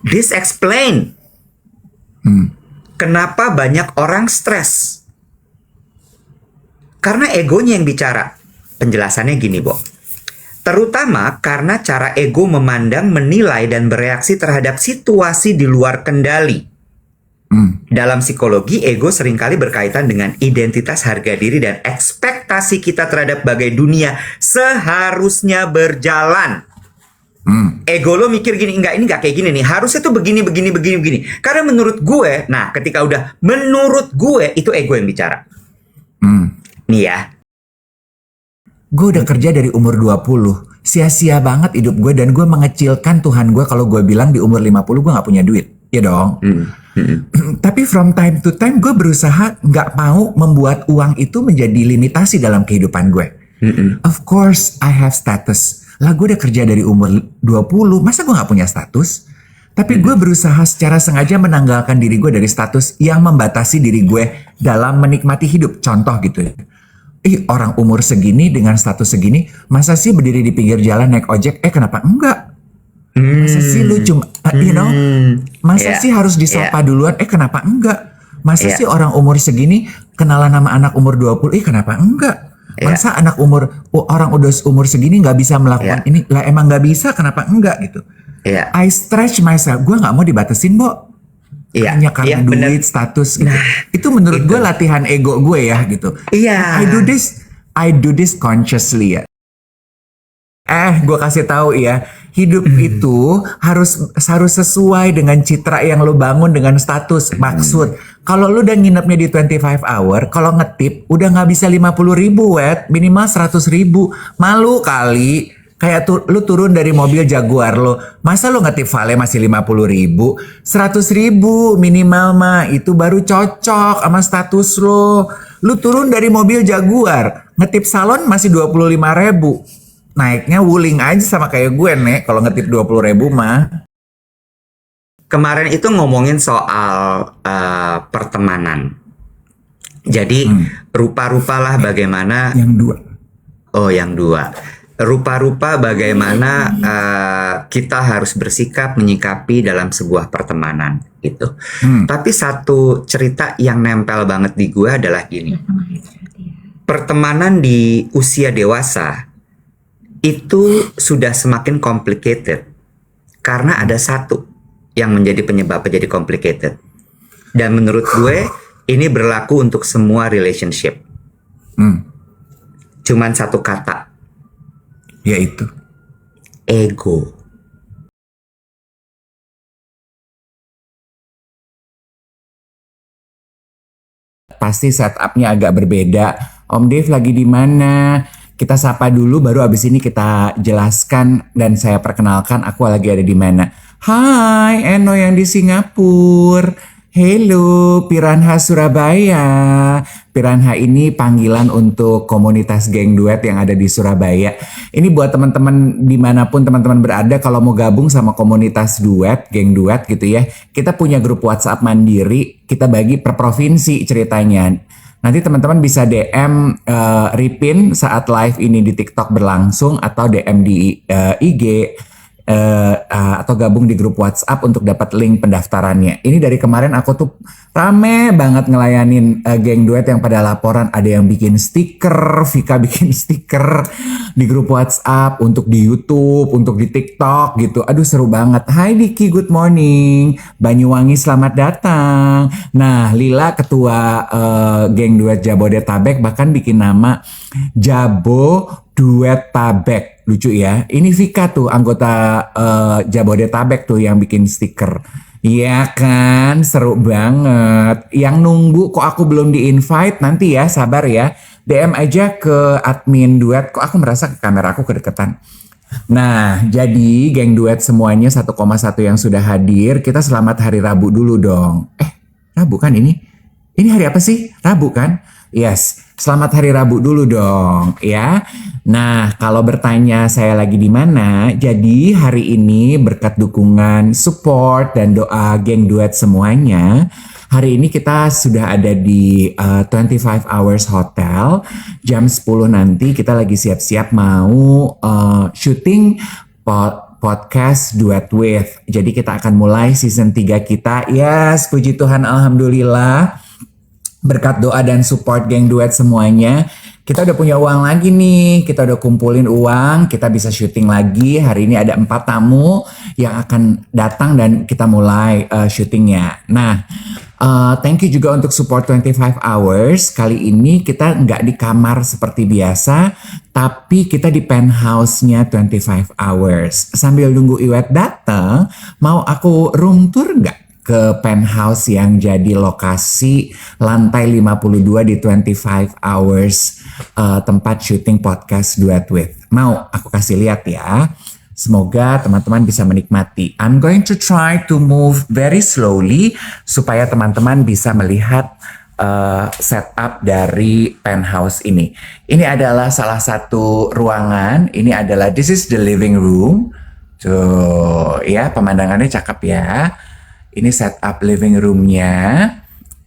This explain kenapa banyak orang stres. Karena egonya yang bicara. Penjelasannya gini, Bo. Terutama karena cara ego memandang, menilai, dan bereaksi terhadap situasi di luar kendali. Dalam psikologi, ego seringkali berkaitan dengan identitas, harga diri, dan ekspektasi kita terhadap bagai dunia seharusnya berjalan. Ego lo mikir gini, enggak, ini enggak kayak gini nih, harusnya tuh begini. Karena menurut gue, nah ketika udah menurut gue, itu ego yang bicara. Nih ya. Gue udah kerja dari umur 20. Sia-sia banget hidup gue dan gue mengecilkan Tuhan gue kalau gue bilang di umur 50 gue gak punya duit. Ya dong. Tapi from time to time gue berusaha gak mau membuat uang itu menjadi limitasi dalam kehidupan gue. Of course I have status. Lah gue udah kerja dari umur 20. Masa gue gak punya status? Tapi gue berusaha secara sengaja menanggalkan diri gue dari status yang membatasi diri gue dalam menikmati hidup. Contoh gitu ya. Orang umur segini dengan status segini, masa sih berdiri di pinggir jalan naik ojek? Kenapa enggak? Masa sih lu cuma, masa sih harus disapa duluan? Kenapa enggak? Masa sih orang umur segini kenalan sama anak umur 20? Kenapa enggak? Masa orang udah umur segini nggak bisa melakukan ini? Lah emang nggak bisa, kenapa enggak gitu? I stretch myself, gue nggak mau dibatasin, Bo. Hanya karena duit, status gitu. Nah, itu menurut gue latihan ego gue ya gitu. I do this consciously ya. Gue kasih tahu ya, hidup itu harus sesuai dengan citra yang lo bangun dengan status. Maksud, kalau lo udah nginepnya di 25 hour, kalau ngetip udah nggak bisa 50.000 wet, minimal 100.000. Malu kali. Kayak lu turun dari mobil Jaguar lo, masa lo ngetip vale masih 50.000, 100.000 minimal mah, itu baru cocok sama status lo. Lu turun dari mobil Jaguar, ngetip salon masih 25.000, naiknya wuling aja sama kayak gue nek, kalau ngetip 20.000 mah. Kemarin itu ngomongin soal pertemanan. Jadi rupa-rupalah bagaimana. Yang dua. Rupa-rupa bagaimana kita harus bersikap menyikapi dalam sebuah pertemanan gitu. Tapi satu cerita yang nempel banget di gue adalah gini. Pertemanan di usia dewasa itu sudah semakin complicated karena ada satu yang menjadi penyebab menjadi complicated. Dan menurut gue ini berlaku untuk semua relationship. Cuman satu kata. Yaitu ego. Pasti setupnya agak berbeda. Om Dave lagi di mana? Kita sapa dulu, baru abis ini kita jelaskan dan saya perkenalkan aku lagi ada di mana. Hai, Eno yang di Singapura. Hello, Piranha Surabaya. Piranha ini panggilan untuk komunitas geng duet yang ada di Surabaya. Ini buat teman-teman dimanapun teman-teman berada, kalau mau gabung sama komunitas duet, geng duet gitu ya. Kita punya grup WhatsApp mandiri, kita bagi per provinsi ceritanya. Nanti teman-teman bisa DM Ripin saat live ini di TikTok berlangsung, atau DM di IG. Atau gabung di grup WhatsApp untuk dapat link pendaftarannya. Ini dari kemarin aku tuh rame banget ngelayanin geng duet yang pada laporan. Ada yang bikin stiker, Vika bikin stiker di grup WhatsApp, untuk di YouTube, untuk di TikTok gitu. Aduh seru banget. Hai Diki, good morning. Banyuwangi selamat datang. Nah, Lila ketua geng duet Jabodetabek bahkan bikin nama Jabo Duet Tabek. Lucu ya. Ini Vika tuh anggota Jabodetabek tuh yang bikin stiker. Iya kan, seru banget. Yang nunggu kok aku belum di-invite, nanti ya, sabar ya. DM aja ke admin duet. Kok aku merasa kamera aku kedeketan. Nah, jadi geng duet semuanya 1,1 yang sudah hadir. Kita selamat hari Rabu dulu dong. Rabu kan ini? Ini hari apa sih? Rabu kan? Yes, selamat hari Rabu dulu dong ya. Nah, kalau bertanya saya lagi di mana, jadi hari ini berkat dukungan, support, dan doa geng duet semuanya, hari ini kita sudah ada di 25 Hours Hotel. Jam 10 nanti kita lagi siap-siap mau syuting podcast Duet With. Jadi kita akan mulai season 3 kita. Yes, puji Tuhan, alhamdulillah. Berkat doa dan support geng duet semuanya, kita udah punya uang lagi nih. Kita udah kumpulin uang, kita bisa syuting lagi. Hari ini ada 4 tamu yang akan datang dan kita mulai syutingnya. Nah, thank you juga untuk support 25 hours. Kali ini kita nggak di kamar seperti biasa, tapi kita di penthouse-nya 25 hours. Sambil nunggu Iwet datang, mau aku room tour nggak ke penthouse yang jadi lokasi lantai 52 di 25 hours tempat syuting podcast Duet With. Mau aku kasih lihat ya. Semoga teman-teman bisa menikmati. I'm going to try to move very slowly supaya teman-teman bisa melihat setup dari penthouse ini. Ini adalah salah satu ruangan. Ini adalah this is the living room. Tuh ya, pemandangannya cakep ya. Ini setup living roomnya.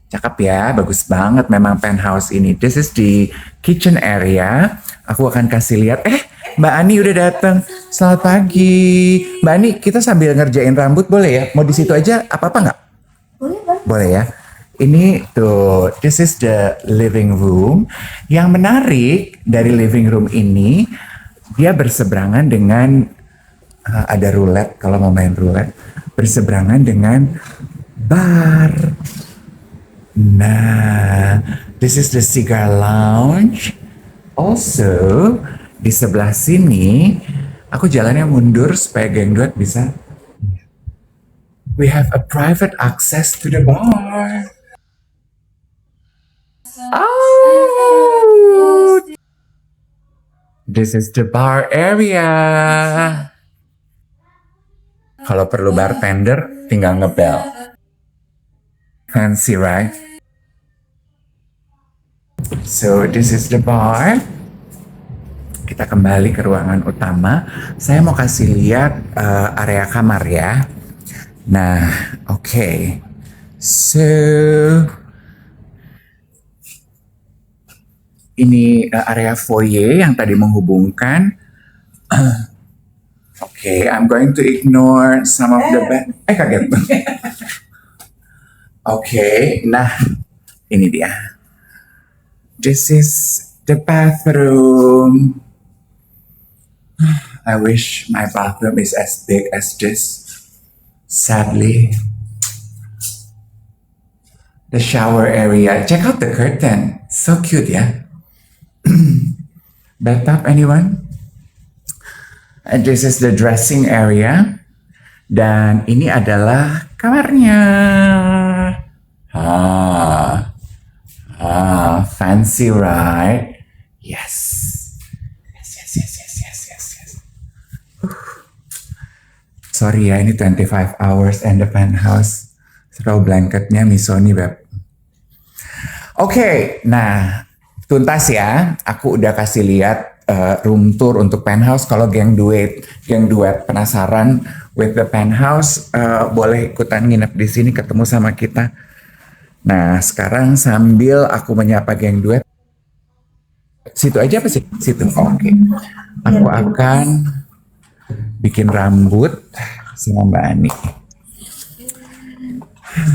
Cakep ya, bagus banget memang penthouse ini. This is the kitchen area. Aku akan kasih lihat. Mbak Ani udah datang. Selamat pagi. Mbak Ani, kita sambil ngerjain rambut boleh ya? Mau di situ aja apa-apa nggak? Boleh ya. Ini tuh, this is the living room. Yang menarik dari living room ini, dia berseberangan dengan ada roulette kalau mau main roulette. Berseberangan dengan bar. Nah, this is the cigar lounge. Also, di sebelah sini, aku jalannya mundur supaya geng duet bisa. We have a private access to the bar. Oh, this is the bar area. Kalau perlu bartender, tinggal ngebel. Fancy, right? So, this is the bar. Kita kembali ke ruangan utama. Saya mau kasih lihat area kamar ya. Nah, oke. So, ini area foyer yang tadi menghubungkan. Oke, I'm going to ignore some of the bed. Kaget. Oke, nah ini dia. This is the bathroom. I wish my bathroom is as big as this. Sadly. The shower area. Check out the curtain. So cute ya. Bathtub, anyone? And this is the dressing area. Dan ini adalah kamarnya. Fancy, right? Yes. Sorry ya, ini 25 hours and the penthouse. Throw blanketnya Missoni, Beb. Oke, nah tuntas ya. Aku udah kasih lihat room tour untuk penthouse. Kalau geng duet penasaran with the penthouse, boleh ikutan nginep di sini ketemu sama kita. Nah, sekarang sambil aku menyapa geng duet. Situ aja apa sih? Situ. Oke. Aku akan bikin rambut sama Mbak Ani.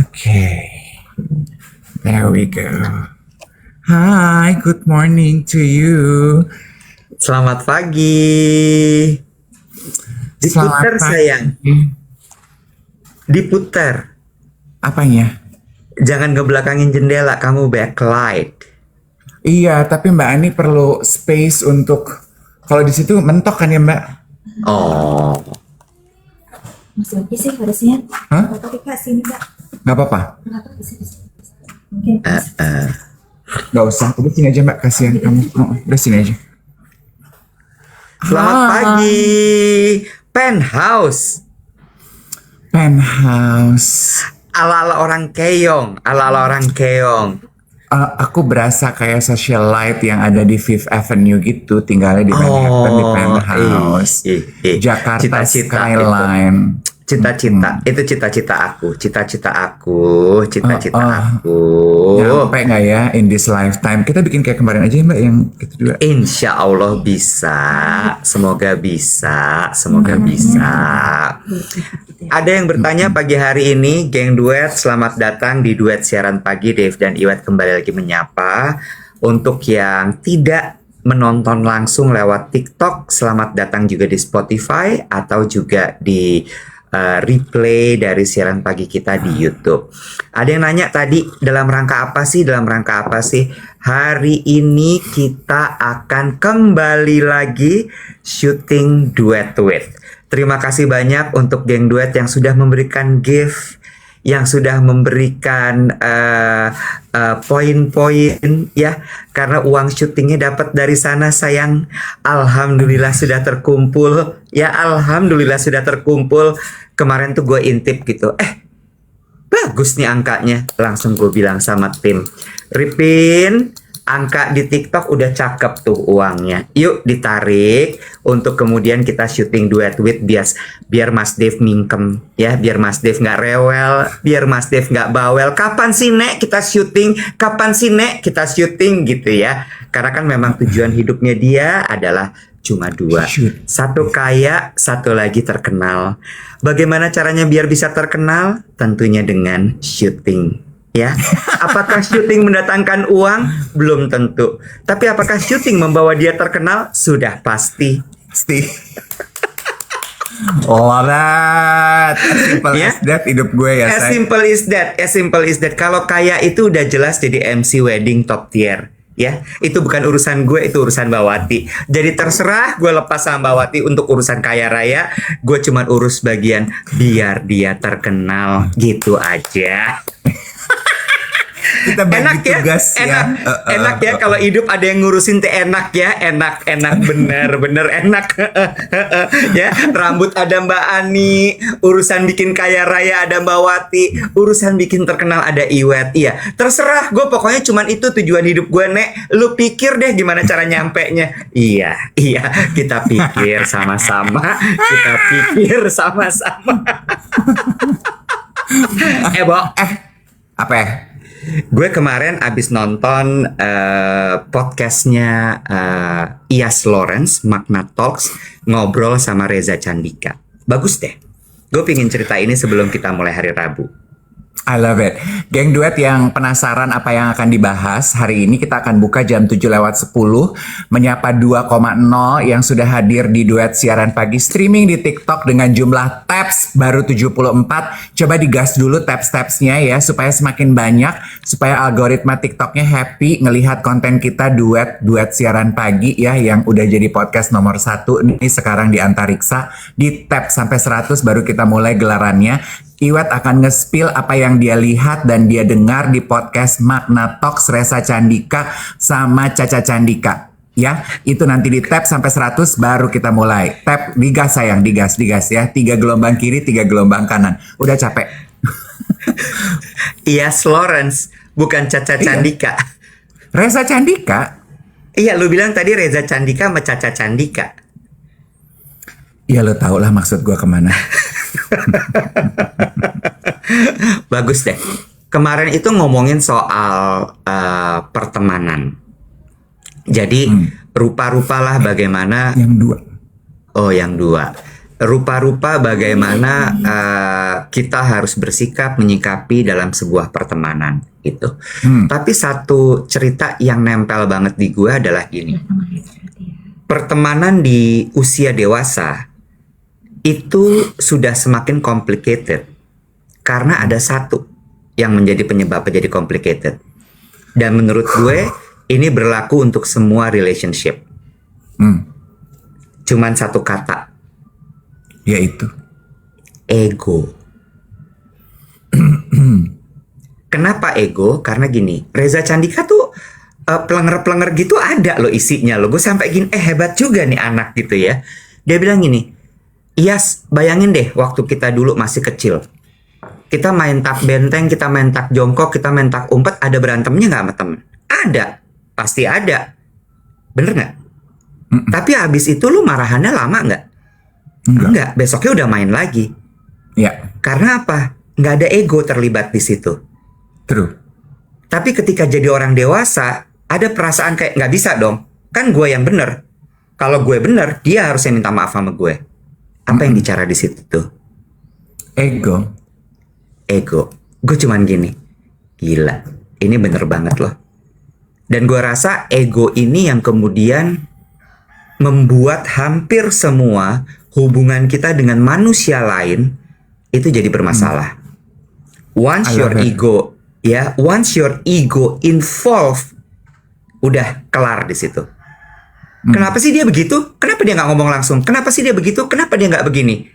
Oke. There we go. Hi, good morning to you. Selamat pagi. Diputer sayang. Diputer. Apanya? Jangan ngebelakangin jendela, kamu backlight. Iya, tapi Mbak Ani perlu space untuk kalau di situ mentok kan ya Mbak? Oh. Mas lagi sih harusnya. Hah? Pakai kak sini Mbak. Gak apa-apa. Kenapa bisa? Mungkin. Gak usah, udah sini aja Mbak, kasihan kamu. Udah sini aja. Selamat pagi. Penthouse. Ala-ala orang keong. Aku berasa kayak socialite yang ada di Fifth Avenue gitu, tinggalnya di Manhattan di penthouse. Jakarta Cita-cita Skyline. Cita-cita, itu cita-cita aku, cita-cita aku, cita-cita aku. Nyampe nggak ya in this lifetime? Kita bikin kayak kemarin aja ya Mbak, yang gitu juga. Insya Allah bisa, semoga bisa, semoga bisa. Ada yang bertanya pagi hari ini, geng duet, selamat datang di duet siaran pagi. Dave dan Iwet kembali lagi menyapa. Untuk yang tidak menonton langsung lewat TikTok, selamat datang juga di Spotify atau juga di replay dari siaran pagi kita di YouTube. Ada yang nanya tadi, dalam rangka apa sih? Dalam rangka apa sih? Hari ini kita akan kembali lagi syuting duet duet. Terima kasih banyak untuk geng duet yang sudah memberikan gift, yang sudah memberikan poin-poin ya, karena uang syutingnya dapat dari sana sayang. Alhamdulillah sudah terkumpul ya, alhamdulillah sudah terkumpul. Kemarin tuh gue intip gitu, bagus nih angkanya, langsung gue bilang sama tim, Ripin, angka di TikTok udah cakep tuh uangnya, yuk ditarik untuk kemudian kita syuting duet with biar Mas Dave mingkem ya, biar Mas Dave nggak rewel, biar Mas Dave nggak bawel. Kapan sih Nek kita syuting? Kapan sih Nek kita syuting gitu ya? Karena kan memang tujuan hidupnya dia adalah cuma dua, satu kaya, satu lagi terkenal. Bagaimana caranya biar bisa terkenal? Tentunya dengan syuting. Ya, apakah syuting mendatangkan uang? Belum tentu. Tapi apakah syuting membawa dia terkenal? Sudah pasti. Love that. As simple as that hidup gue ya. As simple is that. As simple is that. Kalau kaya itu udah jelas jadi MC wedding top tier. Ya, itu bukan urusan gue, itu urusan Mbak Wati. Jadi terserah gue lepas sama Mbak Wati untuk urusan kaya raya. Gue cuman urus bagian biar dia terkenal gitu aja. Kita Enak ya, tugas enak ya kalau hidup ada yang ngurusin tuh, enak ya, enak bener enak. Ya, rambut ada Mbak Ani, urusan bikin kaya raya ada Mbak Wati, urusan bikin terkenal ada Iwet. Iya, terserah gue, pokoknya cuman itu tujuan hidup gue Nek. Lu pikir deh gimana cara nyampe nya. Iya, kita pikir sama-sama, Bo, apa ya? gue kemarin abis nonton podcastnya Iyas Lawrence, Magna Talks, ngobrol sama Reza Candika. Bagus deh. Gue pingin cerita ini sebelum kita mulai hari Rabu. I love it. Geng duet yang penasaran apa yang akan dibahas, hari ini kita akan buka jam 7:10 menyapa 2,0 yang sudah hadir di duet siaran pagi streaming di TikTok dengan jumlah taps baru 74. Coba digas dulu taps-tapsnya ya supaya semakin banyak, supaya algoritma TikToknya happy ngelihat konten kita duet siaran pagi ya, yang udah jadi podcast nomor 1 nih sekarang di Antariksa. Di tap sampai 100 baru kita mulai gelarannya. Iwet akan nge-spill apa yang dia lihat dan dia dengar di podcast Magna Talks Reza Candika sama Caca Candika. Ya, itu nanti di tap sampai 100 baru kita mulai. Tap, digas sayang, digas ya. 3 gelombang kiri, 3 gelombang kanan. Udah capek. Iyas Lawrence, bukan Caca Candika. Reza Candika? Iya, lu bilang tadi Reza Candika sama Caca Candika. Ya lo tau lah maksud gue kemana. Bagus deh. Kemarin itu ngomongin soal pertemanan. Jadi rupa-rupalah bagaimana. Yang 2. Oh, yang 2. Rupa-rupa bagaimana kita harus bersikap menyikapi dalam sebuah pertemanan gitu. Tapi satu cerita yang nempel banget di gue adalah gini. Pertemanan di usia dewasa itu sudah semakin complicated karena ada satu yang menjadi penyebab menjadi complicated. Dan menurut gue ini berlaku untuk semua relationship. Cuman satu kata, yaitu ego. Kenapa ego? Karena gini, Reza Candika tuh pelenger-pelenger gitu ada loh isinya loh. Gue sampai gini, hebat juga nih anak gitu ya. Dia bilang gini, Iyas, bayangin deh waktu kita dulu masih kecil. Kita main tak benteng, kita main tak jongkok, kita main tak umpet, ada berantemnya nggak sama temen? Ada, pasti ada. Bener nggak? Tapi habis itu lu marahannya lama nggak? Enggak, besoknya udah main lagi. Ya, Karena apa? Nggak ada ego terlibat di situ. true. Tapi ketika jadi orang dewasa, ada perasaan kayak nggak bisa dong. Kan gue yang bener. Kalau gue bener, dia harusnya minta maaf sama gue. Apa yang bicara di situ? Ego. Ego. Gue cuman gini. Gila. Ini bener banget loh. Dan gue rasa ego ini yang kemudian membuat hampir semua hubungan kita dengan manusia lain itu jadi bermasalah. Once I love your it. ego, once your ego involved, udah kelar di situ. Kenapa sih dia begitu? Kenapa dia nggak ngomong langsung? Kenapa sih dia begitu? Kenapa dia nggak begini?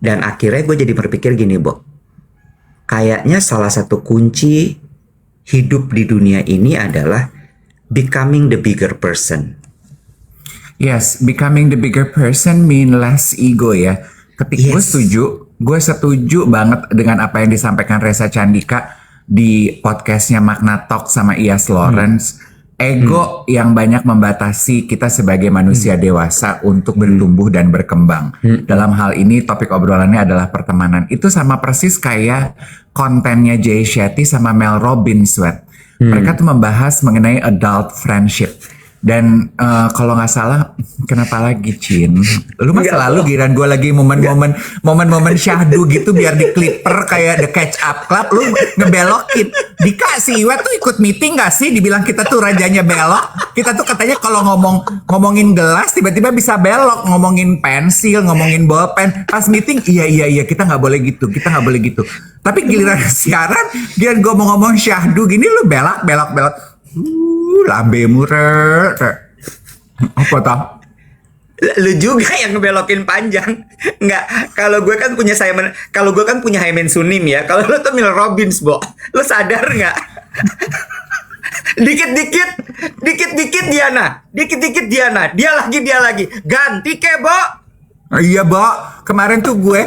Dan akhirnya gue jadi berpikir gini, Bo. Kayaknya salah satu kunci hidup di dunia ini adalah becoming the bigger person. Yes, becoming the bigger person mean less ego ya. Ketika Yes. gue setuju banget dengan apa yang disampaikan Reza Candika di podcastnya Magna Talk sama Ias Lawrence. Ego yang banyak membatasi kita sebagai manusia dewasa untuk bertumbuh dan berkembang. Dalam hal ini topik obrolannya adalah pertemanan. Itu sama persis kayak kontennya Jay Shetty sama Mel Robbins. Mereka tuh membahas mengenai adult friendship. Dan kalau nggak salah, kenapa lagi Cin? Lu mah Nggak, selalu Bo. giran gue lagi momen syahdu gitu biar di clipper kayak The Catch Up Club, lu ngebelokin. Dika si Iwa tuh ikut meeting gak sih? Dibilang kita tuh rajanya belok. Kita tuh katanya kalau ngomongin gelas tiba-tiba bisa belok, ngomongin pensil, ngomongin bolpen. Pas meeting iya kita nggak boleh gitu, Tapi giliran siaran, giliran gue mau ngomong syahdu gini lu belok. Lambemu apa tau? Lu juga yang ngebelokin panjang. Nggak, kalau gue kan punya Haimen Sunim ya. Kalau lu tuh Mel Robbins, Bo. Lu sadar nggak? Dikit-dikit Diana. Dia lagi. Ganti ke, Bo. Iya, Bo. Kemarin tuh gue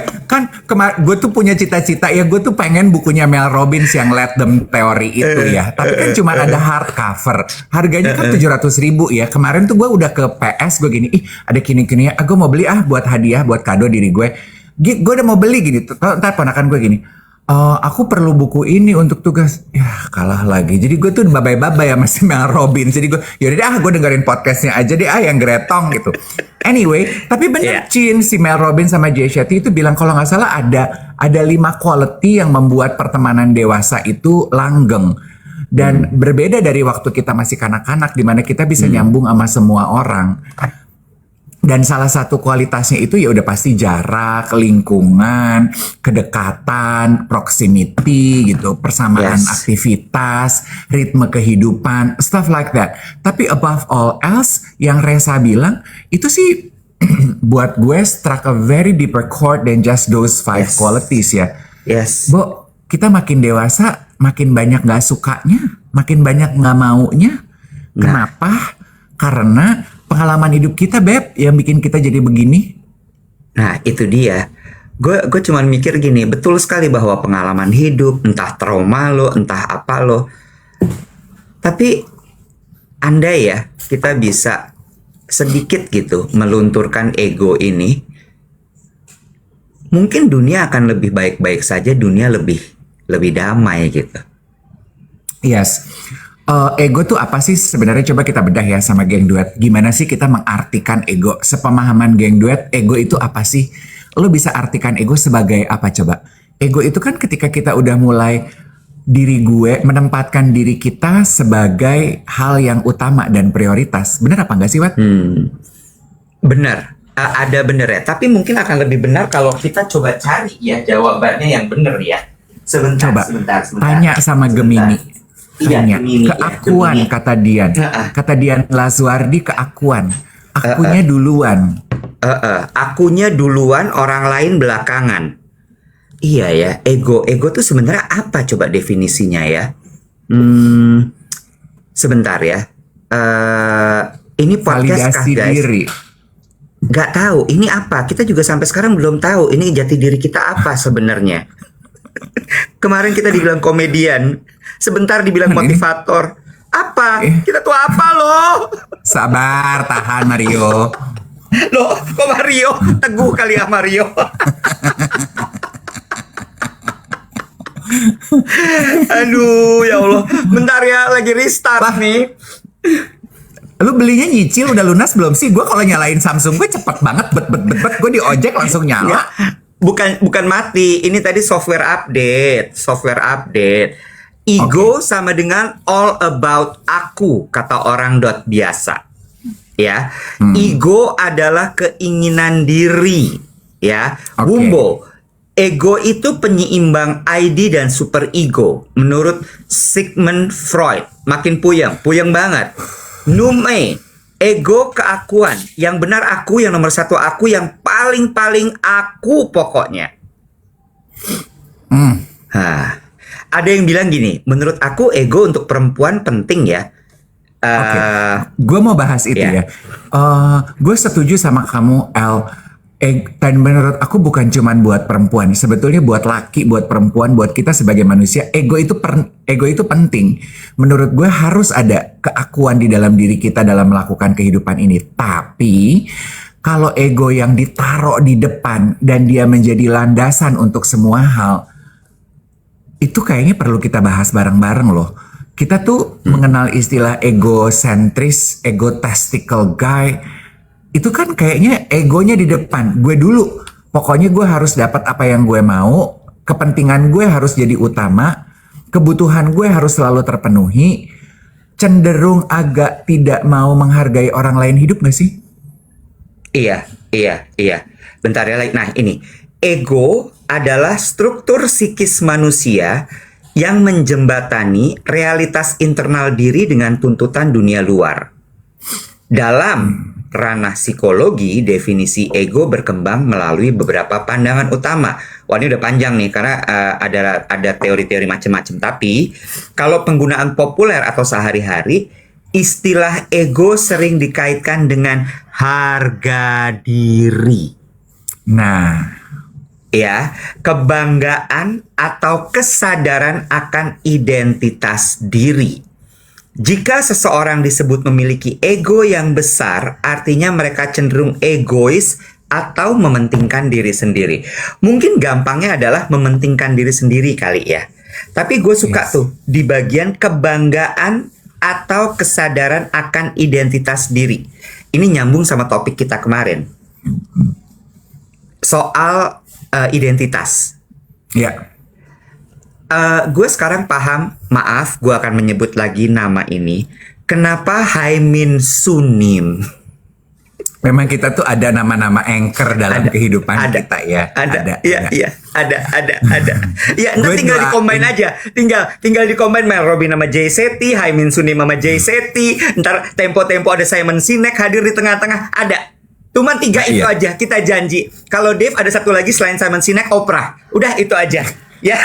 tuh punya cita-cita ya, gue tuh pengen bukunya Mel Robbins yang Let Them Theory itu ya. Tapi kan cuma ada hardcover. Harganya kan 700.000 ya. Kemarin tuh gue udah ke PS, gue gini, ada kini-kini ya. Gue mau beli buat hadiah, buat kado diri gue. Gue udah mau beli gini. Ntar ponakan gue gini, aku perlu buku ini untuk tugas. Ya kalah lagi. Jadi gue tuh babai-babai sama si Mel Robbins. Jadi gue yaudah gue dengerin podcastnya aja deh yang gretong gitu. Anyway, tapi bener Cin, si Mel Robbins sama Jay Shetty itu bilang kalau nggak salah ada 5 quality yang membuat pertemanan dewasa itu langgeng. Dan berbeda dari waktu kita masih kanak-kanak di mana kita bisa nyambung sama semua orang. Dan salah satu kualitasnya itu ya udah pasti jarak, lingkungan, kedekatan, proximity gitu, persamaan aktivitas, ritme kehidupan, stuff like that. Tapi above all else, yang Reza bilang, itu sih buat gue struck a very deeper chord than just those 5 qualities ya. Yes. Bo, kita makin dewasa, makin banyak gak sukanya, makin banyak gak maunya. Kenapa? Karena pengalaman hidup kita, Beb, yang bikin kita jadi begini. Nah, itu dia. Gue cuman mikir gini, betul sekali bahwa pengalaman hidup, entah trauma lo, entah apa lo. Tapi andai ya kita bisa sedikit gitu melunturkan ego ini, mungkin dunia akan lebih baik-baik saja, dunia lebih damai gitu. Yes. Ego tuh apa sih sebenarnya, coba kita bedah ya sama Geng Duet. Gimana sih kita mengartikan ego? Sepemahaman Geng Duet, ego itu apa sih? Lo bisa artikan ego sebagai apa coba? Ego itu kan ketika kita udah mulai menempatkan diri kita sebagai hal yang utama dan prioritas. Bener apa enggak sih, Wat? Benar. Ada bener ya. Tapi mungkin akan lebih benar kalau kita coba cari ya jawabannya yang bener ya. Sebentar. Tanya sama Gemini. Tanya, keakuan kata Dian. Kata Dian Lazuardi, keakuan. Akunya duluan. Akunya duluan, orang lain belakangan. Iya ya, ego tuh sebenarnya apa coba definisinya ya? Sebentar ya. Ini podcast kah, Validasi guys? diri. Gak tahu. Ini apa? Kita juga sampai sekarang belum tahu. Ini jati diri kita apa sebenarnya? Kemarin kita dibilang komedian, sebentar dibilang motivator. Apa? Kita tuh apa loh? Sabar, tahan Mario. Loh, kok Mario? Teguh kali ya Mario. Aduh, ya Allah. Bentar ya, lagi restart nih. Lu belinya nyicil udah lunas belum sih? Gue kalau nyalain Samsung gue cepet banget, bet. Gue di ojek langsung nyala. Nggak, bukan mati. Ini tadi software update. Ego sama dengan all about aku, kata orang biasa. Ya, ego adalah keinginan diri. Ya, Wumbo. Ego itu penyeimbang ID dan super ego. Menurut Sigmund Freud, makin puyeng banget. Nume, ego keakuan. Yang benar aku, yang nomor satu aku, yang paling aku pokoknya. Ada yang bilang gini, menurut aku ego untuk perempuan penting ya. Gue mau bahas itu ya. Gue setuju sama kamu, El. Dan menurut aku bukan cuman buat perempuan, sebetulnya buat laki, buat perempuan, buat kita sebagai manusia, ego itu penting. Menurut gue harus ada keakuan di dalam diri kita dalam melakukan kehidupan ini. Tapi kalau ego yang ditaruh di depan dan dia menjadi landasan untuk semua hal, itu kayaknya perlu kita bahas bareng-bareng loh. Kita tuh mengenal istilah egocentris, egotistical guy. Itu kan kayaknya egonya di depan. Gue dulu, pokoknya gue harus dapat apa yang gue mau. Kepentingan gue harus jadi utama. Kebutuhan gue harus selalu terpenuhi. Cenderung agak tidak mau menghargai orang lain hidup gak sih? Iya. Bentar ya, nah ini. Ego adalah struktur psikis manusia yang menjembatani realitas internal diri dengan tuntutan dunia luar. Dalam ranah psikologi, definisi ego berkembang melalui beberapa pandangan utama. Wah, ini udah panjang nih karena ada teori-teori macam-macam. Tapi kalau penggunaan populer atau sehari-hari, istilah ego sering dikaitkan dengan harga diri. Nah, ya, kebanggaan atau kesadaran akan identitas diri. Jika seseorang disebut memiliki ego yang besar, artinya mereka cenderung egois atau mementingkan diri sendiri. Mungkin gampangnya adalah mementingkan diri sendiri kali ya. Tapi gue suka tuh di bagian kebanggaan atau kesadaran akan identitas diri. Ini nyambung sama topik kita kemarin. Soal identitas. ya. Gue sekarang paham, maaf, gue akan menyebut lagi nama ini. Kenapa Haimin Sunim? Memang kita tuh ada nama-nama anchor dalam kehidupan kita ya. Ada. Ya, nanti tinggal di-combine aja. Tinggal di-combine Mel Robin sama Jay Shetty, Haimin Sunim sama Jay Shetty. Ntar tempo-tempo ada Simon Sinek hadir di tengah-tengah. Ada. Cuman 3 itu aja, kita janji. Kalau Dave ada satu lagi selain Simon Sinek, Oprah. Udah itu aja. Ya.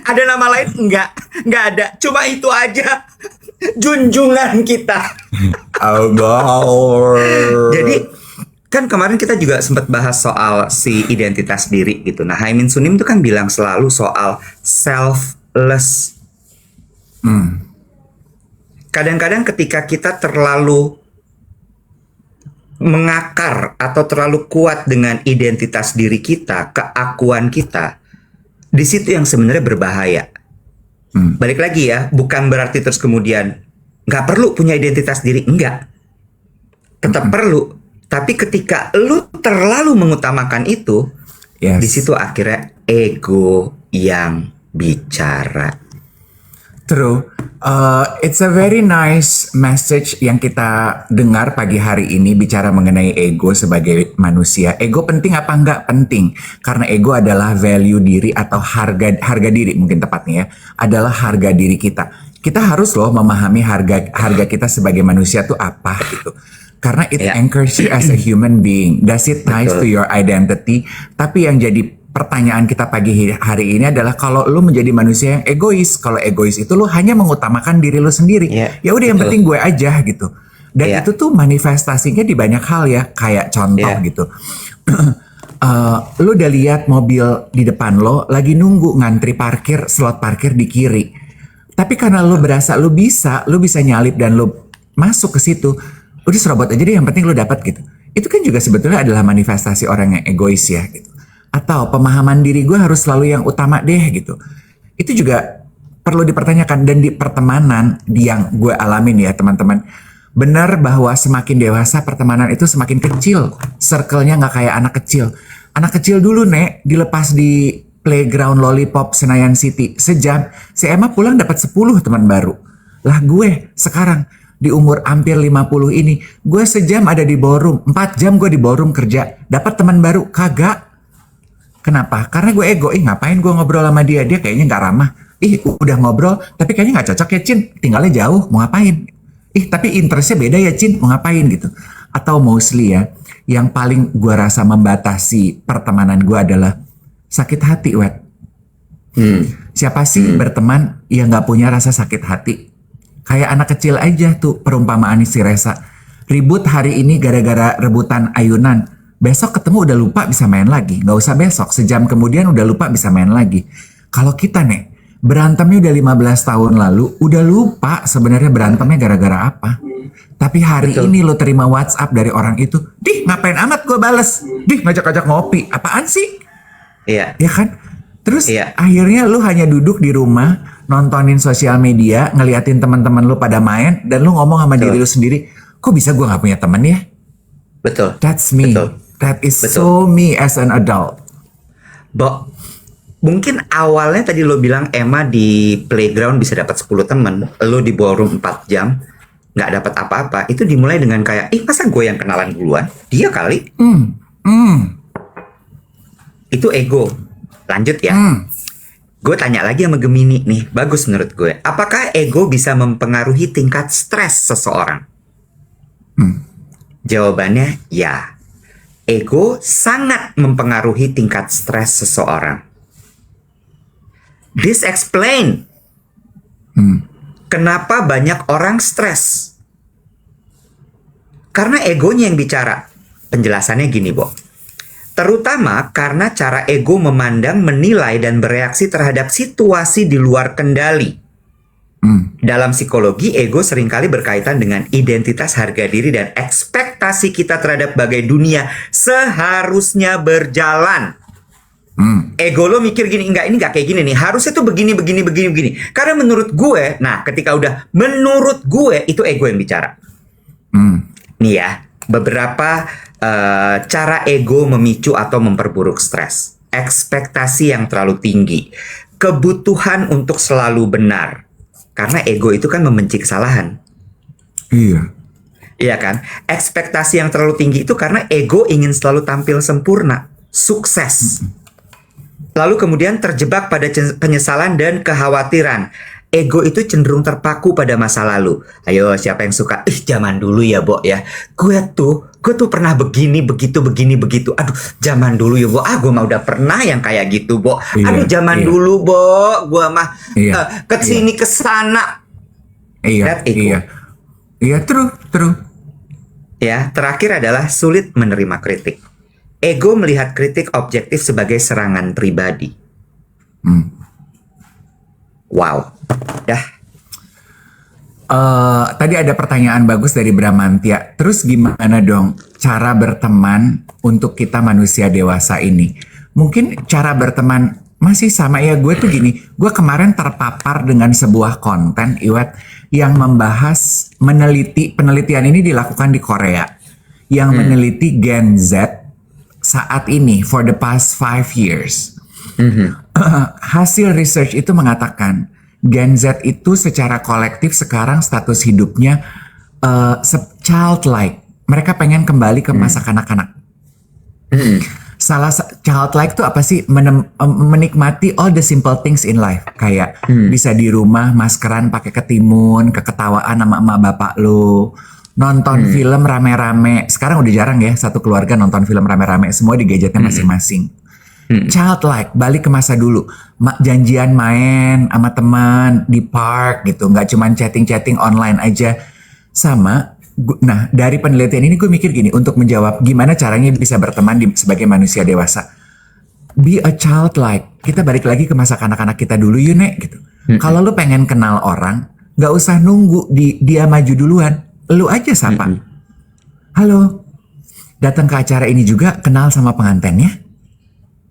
Ada nama lain? Enggak ada. Cuma itu aja. Junjungan kita. Jadi kan kemarin kita juga sempat bahas soal si identitas diri gitu. Nah, Haimin Sunim itu kan bilang selalu soal selfless. Kadang-kadang ketika kita terlalu mengakar atau terlalu kuat dengan identitas diri kita, keakuan kita, di situ yang sebenarnya berbahaya. Balik lagi ya, bukan berarti terus kemudian nggak perlu punya identitas diri, enggak. Tetap perlu. Tapi ketika lu terlalu mengutamakan itu, di situ akhirnya ego yang bicara. True. It's a very nice message yang kita dengar pagi hari ini bicara mengenai ego sebagai manusia. Ego penting apa enggak? Penting. Karena ego adalah value diri atau harga diri mungkin tepatnya ya. Adalah harga diri kita. Kita harus loh memahami harga kita sebagai manusia tuh apa gitu. Karena it anchors you as a human being. Does it ties to your identity? Tapi yang jadi pertanyaan kita pagi hari ini adalah kalau lu menjadi manusia yang egois, kalau egois itu lu hanya mengutamakan diri lu sendiri. Ya udah yang penting gue aja gitu. Dan itu tuh manifestasinya di banyak hal ya, kayak contoh gitu. Lu udah lihat mobil di depan lo lagi nunggu ngantri parkir, slot parkir di kiri. Tapi karena lu berasa lu bisa nyalip dan lu masuk ke situ, udah serobot aja deh yang penting lu dapat gitu. Itu kan juga sebetulnya adalah manifestasi orang yang egois ya gitu. atau pemahaman diri gue harus selalu yang utama deh gitu. Itu juga perlu dipertanyakan. Dan di pertemanan yang gue alamin ya teman-teman, benar bahwa semakin dewasa pertemanan itu semakin kecil, circle-nya nggak kayak anak kecil. Anak kecil dulu Nek, dilepas di playground Lollipop Senayan City sejam, si Emma pulang dapat 10 teman baru. Lah gue sekarang di umur hampir 50 ini, gue sejam ada di ballroom, 4 jam gue di ballroom kerja, dapat teman baru kagak. Kenapa? Karena gue ego. Ngapain gue ngobrol sama dia? Dia kayaknya nggak ramah. Udah ngobrol, tapi kayaknya nggak cocok ya Cin. Tinggalnya jauh, mau ngapain? Tapi interestnya beda ya Cin, mau ngapain gitu. Atau mostly ya, yang paling gue rasa membatasi pertemanan gue adalah sakit hati, Wet. Siapa sih berteman yang nggak punya rasa sakit hati? Kayak anak kecil aja tuh perumpamaan si Resa. Ribut hari ini gara-gara rebutan ayunan. Besok ketemu udah lupa bisa main lagi. Gak usah besok, sejam kemudian udah lupa bisa main lagi. Kalau kita nih, berantemnya udah 15 tahun lalu, udah lupa sebenarnya berantemnya gara-gara apa. Tapi hari ini lo terima WhatsApp dari orang itu, "Dih ngapain amat gue bales? Dih ngajak-ngajak ngopi, apaan sih?" Iya. Ya kan? Terus akhirnya lu hanya duduk di rumah, nontonin sosial media, ngeliatin teman-teman lu pada main, dan lu ngomong sama diri lu sendiri, "Kok bisa gue gak punya temen ya?" Betul. That's me. That is so me as an adult. Mungkin awalnya tadi lo bilang Emma di playground bisa dapat 10 teman, lo di ballroom 4 jam nggak dapat apa-apa. Itu dimulai dengan kayak, masa gue yang kenalan duluan? Dia kali. Itu ego. Lanjut ya. Gue tanya lagi sama Gemini nih, bagus menurut gue. Apakah ego bisa mempengaruhi tingkat stres seseorang? Jawabannya ya. Ego sangat mempengaruhi tingkat stres seseorang. This explain kenapa banyak orang stres. Karena egonya yang bicara. Penjelasannya gini, Bo. Terutama karena cara ego memandang, menilai, dan bereaksi terhadap situasi di luar kendali. Dalam psikologi, ego seringkali berkaitan dengan identitas, harga diri, dan ekspektasi kita terhadap bagai dunia seharusnya berjalan. Ego lo mikir gini, enggak, ini enggak kayak gini nih, harusnya tuh begini. Karena menurut gue, nah ketika udah menurut gue, itu ego yang bicara. Nih ya, beberapa cara ego memicu atau memperburuk stres. Ekspektasi yang terlalu tinggi, kebutuhan untuk selalu benar. Karena ego itu kan membenci kesalahan. Iya kan? Ekspektasi yang terlalu tinggi itu karena ego ingin selalu tampil sempurna, sukses. Lalu kemudian terjebak pada penyesalan dan kekhawatiran. Ego itu cenderung terpaku pada masa lalu. Ayo, siapa yang suka? Zaman dulu ya, Bo ya. Gue tuh pernah begini, begitu. Aduh, zaman dulu ya, Bo. Gue mah udah pernah yang kayak gitu, Bo. Aduh, zaman dulu, Bo. Gue mah kesini kesana. Iya, true. Ya, terakhir adalah sulit menerima kritik. Ego melihat kritik objektif sebagai serangan pribadi. Wow. Tadi ada pertanyaan bagus dari Bramantia. Terus gimana dong cara berteman untuk kita manusia dewasa ini? Mungkin cara berteman masih sama ya. Gue tuh gini, gue kemarin terpapar dengan sebuah konten Iwet yang membahas penelitian ini dilakukan di Korea, yang meneliti Gen Z saat ini for the past 5 years. Hasil research itu mengatakan Gen Z itu secara kolektif sekarang status hidupnya childlike. Mereka pengen kembali ke masa kanak-kanak. Childlike itu apa sih? Menikmati all the simple things in life. Kayak bisa di rumah maskeran pakai ketimun, keketawaan sama emak bapak lo. Nonton film rame-rame. Sekarang udah jarang ya satu keluarga nonton film rame-rame. Semua di gadgetnya masing-masing. Childlike, balik ke masa dulu. Janjian main sama teman di park gitu. Nggak cuman chatting-chatting online aja. Nah dari penelitian ini gue mikir gini. Untuk menjawab gimana caranya bisa berteman sebagai manusia dewasa. Be a childlike. Kita balik lagi ke masa kanak-kanak kita dulu yuk Nek gitu. Kalau lu pengen kenal orang, nggak usah nunggu dia maju duluan. Lu aja sapa. Halo, datang ke acara ini juga kenal sama pengantennya.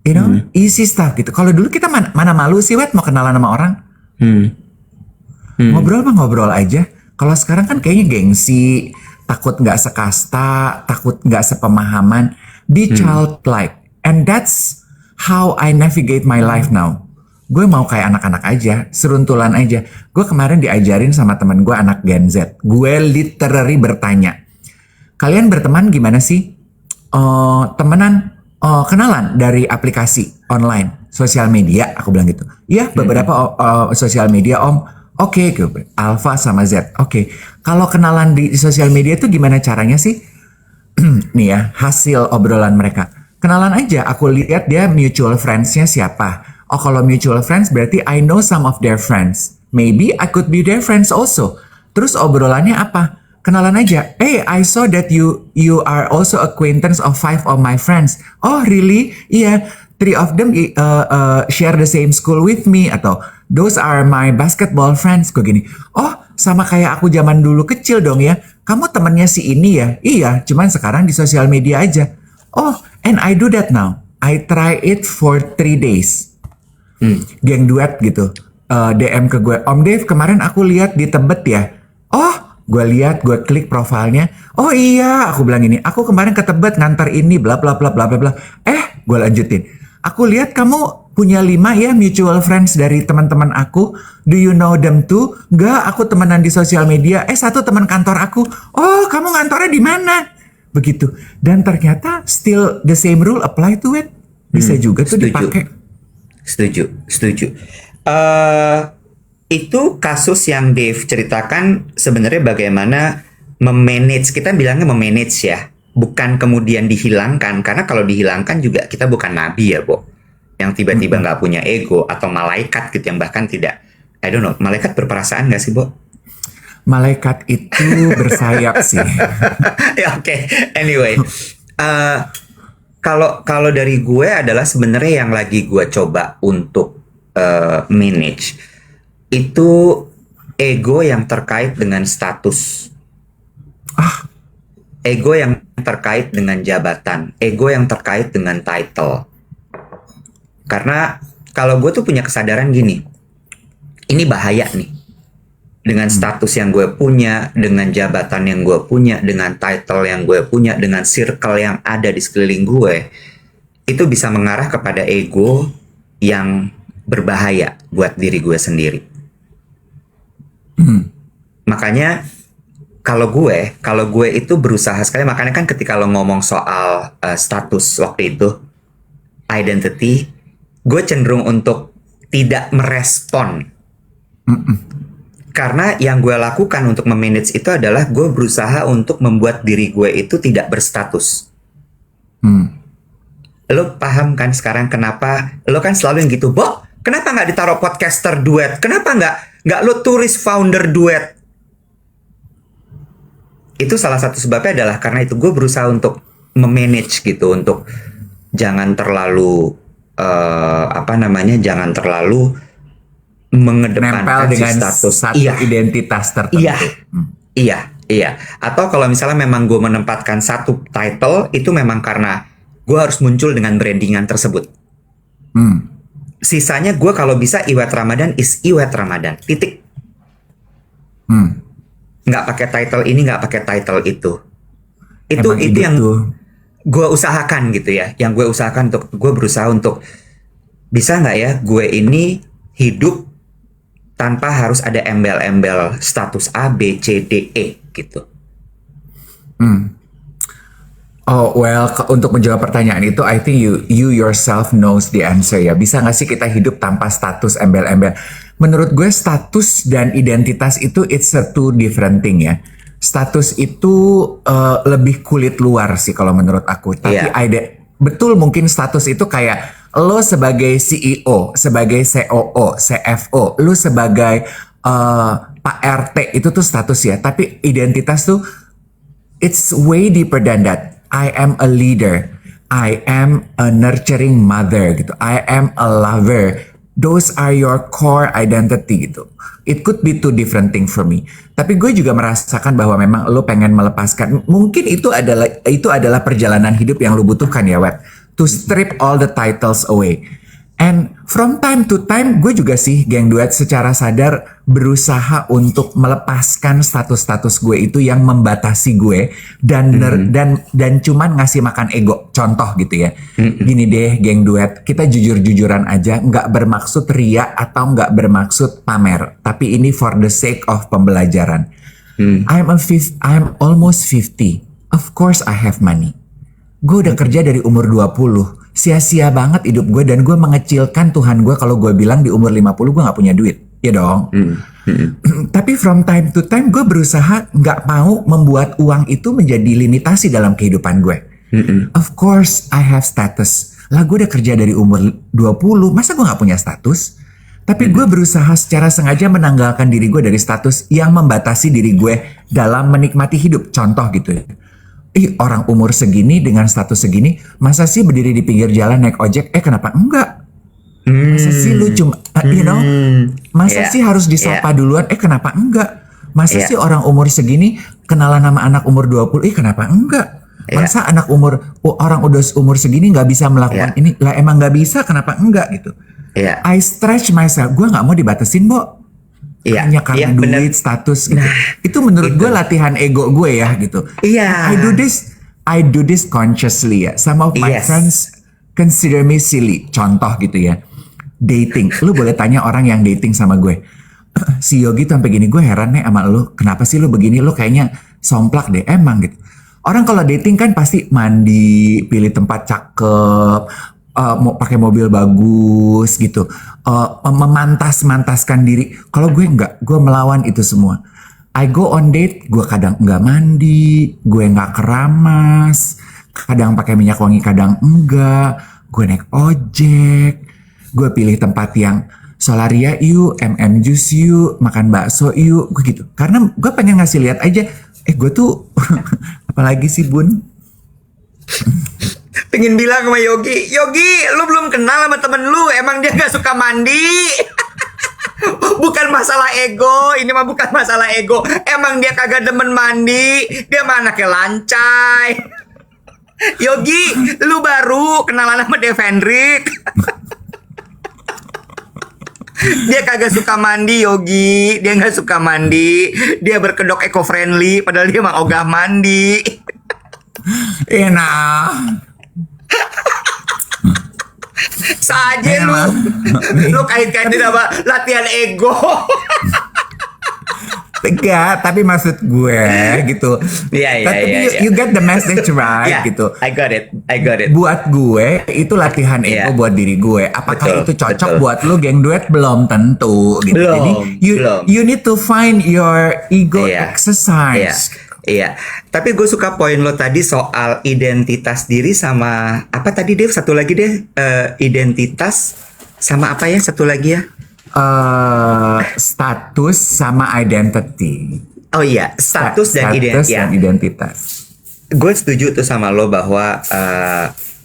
You know, easy stuff gitu. Kalau dulu kita mana malu sih, Wet, mau kenalan sama orang. Ngobrol mah ngobrol aja. Kalau sekarang kan kayaknya gengsi, takut nggak sekasta, takut nggak sepemahaman. Be childlike. And that's how I navigate my life now. Gue mau kayak anak-anak aja, seruntulan aja. Gue kemarin diajarin sama teman gue anak Gen Z. Gue literally bertanya, kalian berteman gimana sih? Kenalan dari aplikasi online, sosial media, aku bilang gitu. Ya, beberapa sosial media, Om. Oke, Alpha sama Z. Oke. Kalau kenalan di sosial media itu gimana caranya sih? Nih ya, hasil obrolan mereka. Kenalan aja, aku lihat dia mutual friends-nya siapa. Oh, kalau mutual friends berarti I know some of their friends. Maybe I could be their friends also. Terus obrolannya apa? Kenalan aja. Hey, I saw that you are also acquaintance of 5 of my friends. Oh, really? Iya, 3 of them share the same school with me. Atau, those are my basketball friends. Gue gini, oh, sama kayak aku zaman dulu kecil dong ya. Kamu temennya si ini ya? Iya, cuman sekarang di sosial media aja. Oh, and I do that now. I try it for 3 days. Geng duet gitu. DM ke gue, Om Dave kemarin aku lihat di Tebet ya. Oh, gue lihat, gue klik profilnya. Oh iya, aku bilang ini. Aku kemarin ke Tebet ngantar ini, bla bla bla bla bla bla. Gue lanjutin. Aku lihat kamu punya 5 ya mutual friends dari teman-teman aku. Do you know them too? Enggak, aku temenan di sosial media. 1 teman kantor aku. Oh, kamu ngantornya di mana? Begitu. Dan ternyata still the same rule apply to it. Bisa juga tuh dipakai. Setuju. Itu kasus yang Dave ceritakan sebenarnya bagaimana memanage, kita bilangnya memanage ya, bukan kemudian dihilangkan, karena kalau dihilangkan juga kita bukan nabi ya, Bo, yang tiba-tiba nggak punya ego, atau malaikat gitu yang bahkan tidak, I don't know, malaikat berperasaan nggak sih, Bo? Malaikat itu bersayap sih. Ya, oke. Anyway, kalau dari gue adalah sebenarnya yang lagi gue coba untuk manage itu ego yang terkait dengan status, ego yang terkait dengan jabatan, ego yang terkait dengan title. Karena kalau gue tuh punya kesadaran gini, ini bahaya nih. Dengan status yang gue punya, dengan jabatan yang gue punya, dengan title yang gue punya, dengan circle yang ada di sekeliling gue, itu bisa mengarah kepada ego yang berbahaya buat diri gue sendiri. Makanya kalau gue itu berusaha sekali, makanya kan ketika lo ngomong soal status waktu itu, identity, gue cenderung untuk tidak merespon. Karena yang gue lakukan untuk memanage itu adalah gue berusaha untuk membuat diri gue itu tidak berstatus. Lo paham kan sekarang kenapa? Lo kan selalu yang gitu, Bo, kenapa nggak ditaruh podcaster duet? Kenapa nggak lo turis founder duet? Itu salah satu sebabnya adalah karena itu gue berusaha untuk memanage gitu, untuk jangan terlalu jangan terlalu mengedepankan dengan status satu identitas tertentu. Iya. Atau kalau misalnya memang gue menempatkan satu title, itu memang karena gue harus muncul dengan brandingan tersebut. Sisanya gue kalau bisa Iwet Ramadan is Iwet Ramadan. Titik. Nggak pakai title ini, nggak pakai title itu. Itu yang gue usahakan gitu ya. Yang gue usahakan untuk gue berusaha untuk bisa nggak ya gue ini hidup tanpa harus ada embel-embel status A, B, C, D, E gitu. Oh well, untuk menjawab pertanyaan itu, I think you yourself knows the answer ya. Bisa nggak sih kita hidup tanpa status embel-embel? Menurut gue status dan identitas itu it's a two different thing ya. Status itu lebih kulit luar sih kalau menurut aku. Tapi betul mungkin status itu kayak lo sebagai CEO, sebagai COO, CFO, lo sebagai Pak RT itu tuh status ya. Tapi identitas tuh it's way deeper than that. I am a leader. I am a nurturing mother gitu. I am a lover. Those are your core identity gitu. It could be two different thing for me. Tapi gue juga merasakan bahwa memang lo pengen melepaskan. Mungkin itu adalah perjalanan hidup yang lo butuhkan ya, Wet. to strip all the titles away. And from time to time gue juga sih geng duet secara sadar berusaha untuk melepaskan status-status gue itu yang membatasi gue dan cuman ngasih makan ego. Contoh gitu ya. Gini deh geng duet, kita jujur-jujuran aja, nggak bermaksud ria atau nggak bermaksud pamer, tapi ini for the sake of pembelajaran. I'm almost 50. Of course I have money. Gue udah kerja dari umur 20. Sia-sia banget hidup gue dan gue mengecilkan Tuhan gue kalau gue bilang di umur 50 gue gak punya duit. Ya dong. Tapi from time to time gue berusaha gak mau membuat uang itu menjadi limitasi dalam kehidupan gue. Of course I have status. Lah gue udah kerja dari umur 20. Masa gue gak punya status? Tapi gue berusaha secara sengaja menanggalkan diri gue dari status yang membatasi diri gue dalam menikmati hidup. Contoh gitu ya. Orang umur segini dengan status segini, masa sih berdiri di pinggir jalan naik ojek? Kenapa enggak? Masa sih lu cuma, masa sih harus disapa duluan? Kenapa enggak? Masa sih orang umur segini kenalan sama anak umur 20? Kenapa enggak? Masa orang udah umur segini nggak bisa melakukan ini? Lah emang nggak bisa, kenapa enggak gitu? I stretch myself, gue nggak mau dibatasin, Bo. Hanya karena duit, status gitu. Itu menurut gue latihan ego gue ya gitu. I do this consciously ya. Some of my friends consider me silly. Contoh gitu ya. Dating. Lu boleh tanya orang yang dating sama gue. Si Yogi tuh sampai gini, gue heran nih sama lu. Kenapa sih lu begini? Lu kayaknya somplak deh. Emang gitu. Orang kalau dating kan pasti mandi, pilih tempat cakep, mau pakai mobil bagus gitu, memantas-mantaskan diri. Kalau gue enggak, gue melawan itu semua. I go on date, gue kadang enggak mandi, gue enggak keramas, kadang pakai minyak wangi, kadang enggak. Gue naik ojek, gue pilih tempat yang Solaria yuk, Juice yuk, makan bakso yuk, gue gitu. Karena gue pengen ngasih lihat aja, gue tuh apalagi sih Bun? Pengen bilang sama Yogi, lu belum kenal sama temen lu, emang dia gak suka mandi. Bukan masalah ego, ini mah bukan masalah ego. Emang dia kagak demen mandi, dia mah anaknya lancai. Yogi, lu baru kenalan sama Devendrik. Dia kagak suka mandi, Yogi. Dia gak suka mandi. Dia berkedok eco-friendly, padahal dia mah ogah mandi. Enak. Saja lu kait-kaitin sama latihan ego. Enggak, tapi maksud gue gitu. You get the message right gitu. I got it. Buat gue itu latihan ego buat diri gue. Apakah itu cocok buat lu geng duet? Belum tentu gitu. Jadi you need to find your ego exercise. Iya, tapi gue suka poin lo tadi soal identitas diri sama apa tadi Dev? Satu lagi deh, identitas sama apa ya? Satu lagi ya? Status sama identity. Oh iya, status dan identitas. Gue setuju tuh sama lo bahwa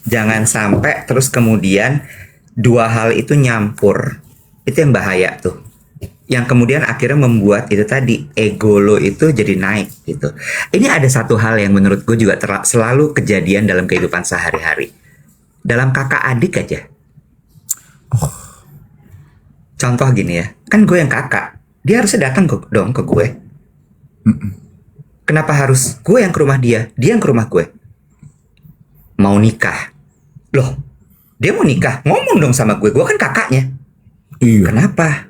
jangan sampai terus kemudian dua hal itu nyampur. Itu yang bahaya tuh. Yang kemudian akhirnya membuat itu tadi ego lo itu jadi naik gitu. Ini ada satu hal yang menurut gue juga selalu kejadian dalam kehidupan sehari-hari. Dalam kakak adik aja. Contoh gini ya, kan gue yang kakak, dia harusnya datang dong ke gue. Kenapa harus gue yang ke rumah dia yang ke rumah gue? Mau nikah, loh, dia mau nikah, ngomong dong sama gue kan kakaknya. Iya. Kenapa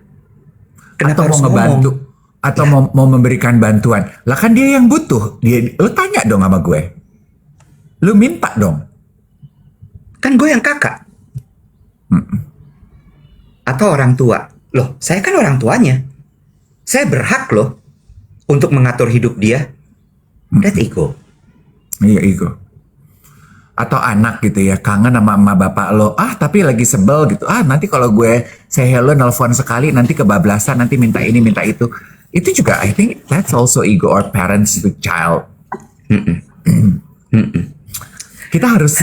atau harus mau ngebantu ngomong? Atau mau memberikan bantuan, lah kan dia yang butuh, lo tanya dong sama gue, lo minta dong, kan gue yang kakak. Atau orang tua, loh saya kan orang tuanya, saya berhak loh untuk mengatur hidup dia. That ego. Iya, ego. Atau anak gitu ya, kangen sama emak bapak lo, tapi lagi sebel gitu, nanti kalau gue say hello nelfon sekali nanti kebablasan, nanti minta ini minta itu juga I think that's also ego or parents to child. Kita harus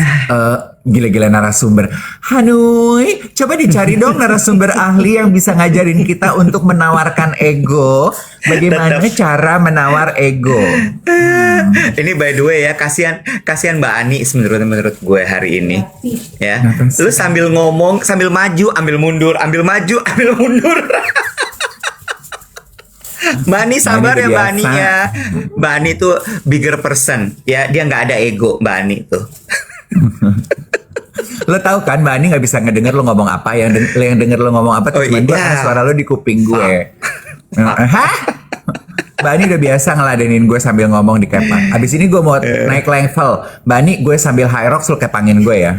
gila-gila narasumber. Hanui, coba dicari dong narasumber ahli yang bisa ngajarin kita untuk menawarkan ego. Bagaimana cara menawar ego? Ini by the way ya, kasihan Mbak Ani menurut gue hari ini. Ya, lu sambil ngomong, sambil maju, ambil mundur, ambil maju, ambil mundur. Mbak Ani sabar ya Mbak Ani ya. Mbak Ani tuh bigger person ya, dia nggak ada ego Mbak Ani tuh. Lo tahu kan Mbak Ani nggak bisa ngedenger lo ngomong apa, yang denger lo ngomong apa tuh cuma gue karena suara lo di kuping gue. Hah? Mbak Ani udah biasa ngeladenin gue sambil ngomong di kepang. Abis ini gue mau naik level. Mbak Ani gue sambil high rock lo kepangin gue ya.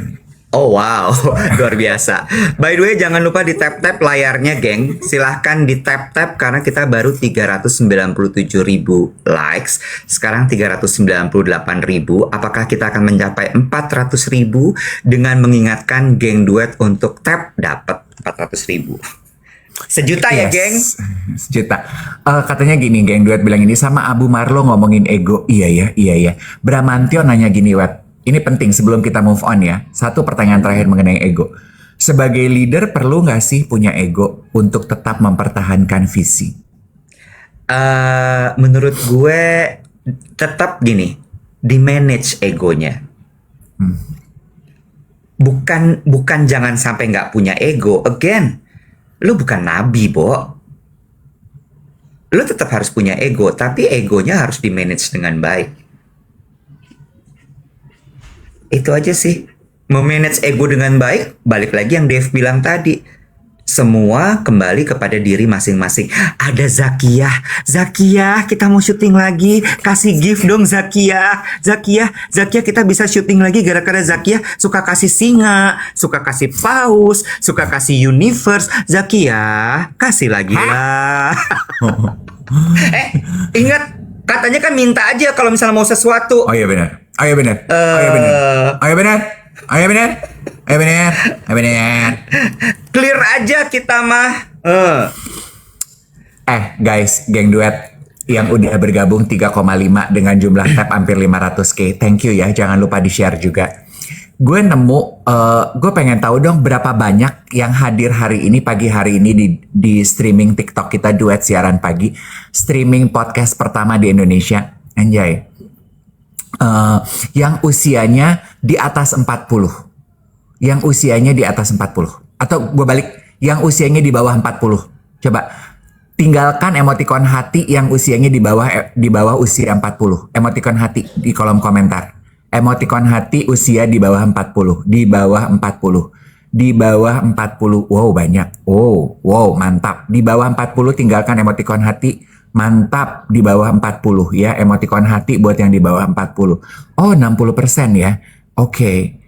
Oh wow, luar biasa. By the way, jangan lupa di tap-tap layarnya, geng. Silahkan di tap-tap karena kita baru 397.000 likes. Sekarang 398.000. Apakah kita akan mencapai 400.000 dengan mengingatkan geng duet untuk tap dapat 400.000. Sejuta ya, geng? Sejuta. Katanya gini, geng duet bilang ini sama Abu Marlo ngomongin ego. Iya ya. Bramantio nanya gini, Wet. Ini penting sebelum kita move on ya. Satu pertanyaan terakhir mengenai ego. Sebagai leader perlu nggak sih punya ego untuk tetap mempertahankan visi? Menurut gue tetap gini, di manage egonya. Bukan jangan sampai nggak punya ego. Again, lu bukan nabi, Bo. Lu tetap harus punya ego, tapi egonya harus di manage dengan baik. Itu aja sih. Memanage ego dengan baik, balik lagi yang Dave bilang tadi. Semua kembali kepada diri masing-masing. Ada Zakia, kita mau syuting lagi. Kasih gift dong Zakia, kita bisa syuting lagi gara-gara Zakia suka kasih singa, suka kasih paus, suka kasih universe. Zakia, kasih lagi lah. Ingat, katanya kan minta aja kalau misalnya mau sesuatu. Oh iya benar. Clear aja kita mah. Guys, geng duet yang udah bergabung 3,5 dengan jumlah tap hampir 500k. Thank you ya, jangan lupa di-share juga. Gue nemu, gue pengen tahu dong berapa banyak yang hadir hari ini, pagi hari ini di streaming TikTok kita duet siaran pagi. Streaming podcast pertama di Indonesia. Anjay. Yang usianya di atas 40. Yang usianya di atas 40. Atau gue balik, yang usianya di bawah 40. Coba tinggalkan emoticon hati yang usianya di bawah usia 40. Emoticon hati di kolom komentar. Emoticon hati usia di bawah 40. Di bawah 40. Di bawah 40. Wow, banyak. Wow, mantap. Di bawah 40 tinggalkan emoticon hati. Mantap, di bawah 40 ya, emoticon hati buat yang di bawah 40. Oh, 60% ya. Oke.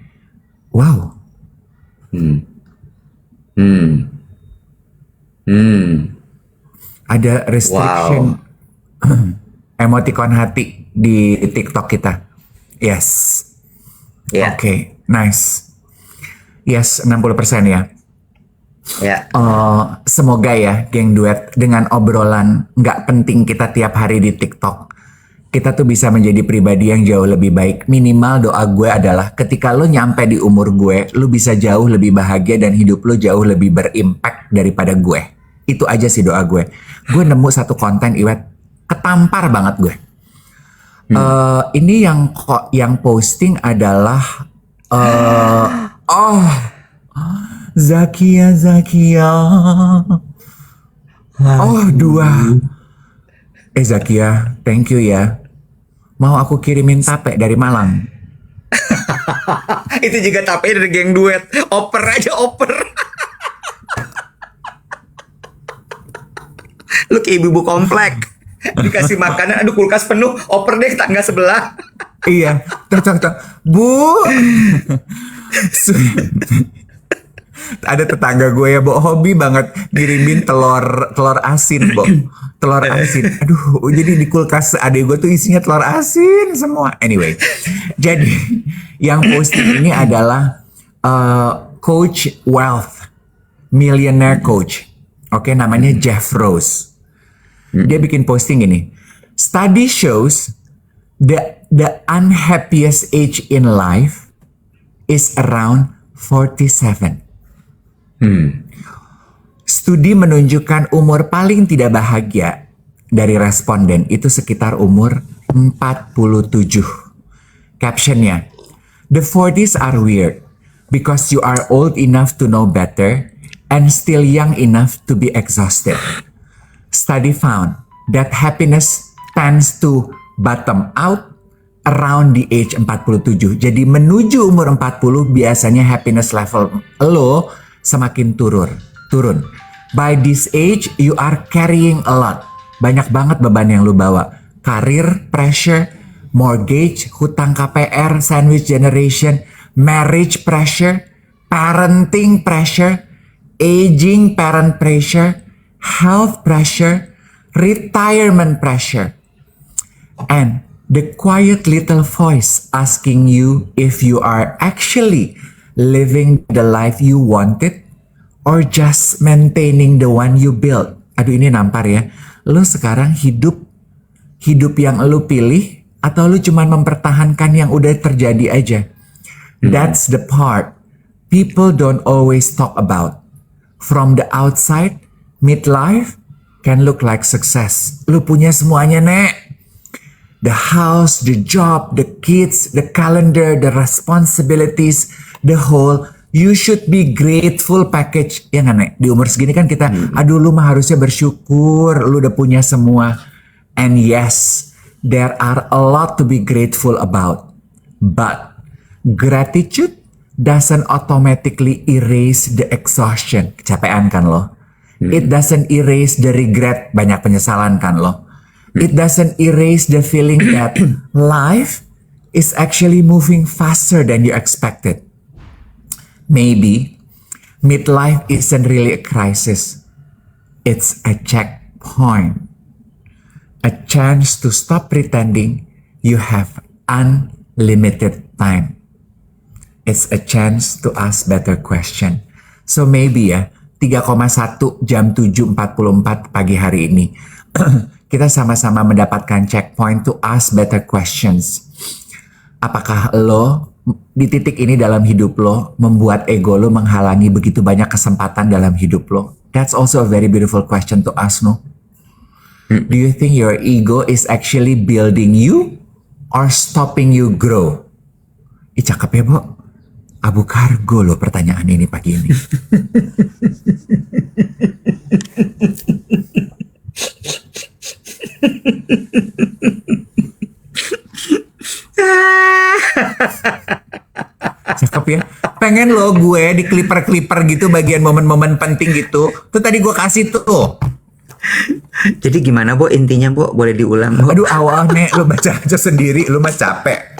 Wow. Ada restriction. Wow. Emoticon hati di TikTok kita. Yes. Yeah. Oke, nice. Yes, 60% ya. Ya. Semoga ya geng duet dengan obrolan nggak penting kita tiap hari di TikTok, kita tuh bisa menjadi pribadi yang jauh lebih baik. Minimal doa gue adalah ketika lo nyampe di umur gue, lo bisa jauh lebih bahagia dan hidup lo jauh lebih berimpact daripada gue. Itu aja sih doa gue. Gue nemu satu konten Iwet, ketampar banget gue. Ini yang posting adalah Zakia. Oh, 2. Zakia, thank you ya. Mau aku kirimin tape dari Malang. Itu juga tape dari geng duet. Oper aja, oper. Lu kayak ibu komplek. Dikasih makanan, aduh kulkas penuh, oper deh tangga sebelah. Iya, Bu. Ada tetangga gue ya, Bo, hobi banget ngirimin telur asin, Bo. Telur asin. Aduh, jadi di kulkas adik gue tuh isinya telur asin semua. Anyway, jadi yang posting ini adalah Coach Wealth, Millionaire Coach. Oke, namanya Jeff Rose. Dia bikin posting ini. Study shows the unhappiest age in life is around 47. Hmm. Studi menunjukkan umur paling tidak bahagia dari responden itu sekitar umur 47. Captionnya, the 40s are weird because you are old enough to know better and still young enough to be exhausted. Study found that happiness tends to bottom out around the age 47. Jadi menuju umur 40 biasanya happiness level lo semakin turun. By this age, you are carrying a lot. Banyak banget beban yang lu bawa. Karir, pressure, mortgage, hutang KPR, sandwich generation, marriage pressure, parenting pressure, aging parent pressure, health pressure, retirement pressure. And the quiet little voice asking you if you are actually living the life you wanted or just maintaining the one you built. Aduh, ini nampar ya. Lu sekarang hidup yang lu pilih atau lu cuman mempertahankan yang udah terjadi aja. That's the part people don't always talk about. From the outside, midlife can look like success. Lu punya semuanya, Nek. The house, the job, the kids, the calendar, the responsibilities, the whole you should be grateful package. Ya nggak, Nek? Di umur segini kan kita, aduh lu mah harusnya bersyukur, lu udah punya semua. And yes, there are a lot to be grateful about. But gratitude doesn't automatically erase the exhaustion. Kecapean kan lo? It doesn't erase the regret, banyak penyesalan kan lo? It doesn't erase the feeling that life is actually moving faster than you expected. Maybe midlife isn't really a crisis. It's a checkpoint. A chance to stop pretending you have unlimited time. It's a chance to ask better question. So maybe ya, 3,1 jam 7.44 pagi hari ini. Kita sama-sama mendapatkan checkpoint to ask better questions. Apakah lo di titik ini dalam hidup lo membuat ego lo menghalangi begitu banyak kesempatan dalam hidup lo? That's also a very beautiful question to ask, no? Do you think your ego is actually building you or stopping you grow? Ih, cakep ya, Bo. Abu kargo lo pertanyaan ini pagi ini. Cakep ya. Pengen lo gue di clipper gitu bagian momen-momen penting gitu. Tuh tadi gue kasih tuh. Jadi gimana, Bo, intinya, Bo? Boleh diulang, Bo? Aduh, awalnya lo baca aja sendiri, lo mah capek.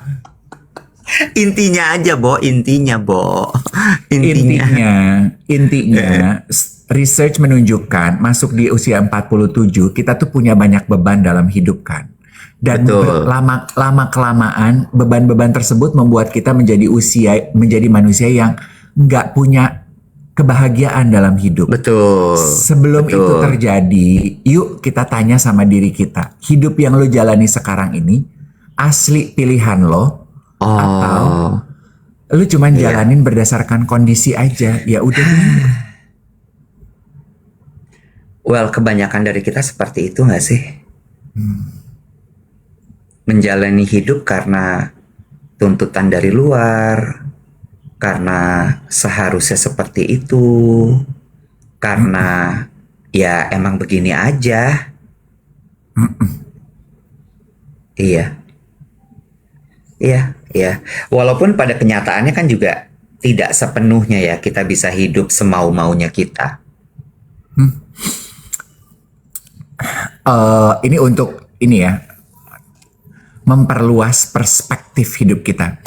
Intinya aja, Bo. Intinya. Intinya research menunjukkan masuk di usia 47 kita tuh punya banyak beban dalam hidup kan. Dan lama-kelamaan beban-beban tersebut membuat kita menjadi manusia yang nggak punya kebahagiaan dalam hidup. Betul. Sebelum itu terjadi, yuk kita tanya sama diri kita. Hidup yang lo jalani sekarang ini asli pilihan lo atau lo cuman jalanin berdasarkan kondisi aja? Ya udah. Well, kebanyakan dari kita seperti itu nggak sih? Menjalani hidup karena tuntutan dari luar, karena seharusnya seperti itu, karena ya emang begini aja. Iya. Walaupun pada kenyataannya kan juga tidak sepenuhnya ya kita bisa hidup semau-maunya kita. Ini untuk ini ya, memperluas perspektif hidup kita.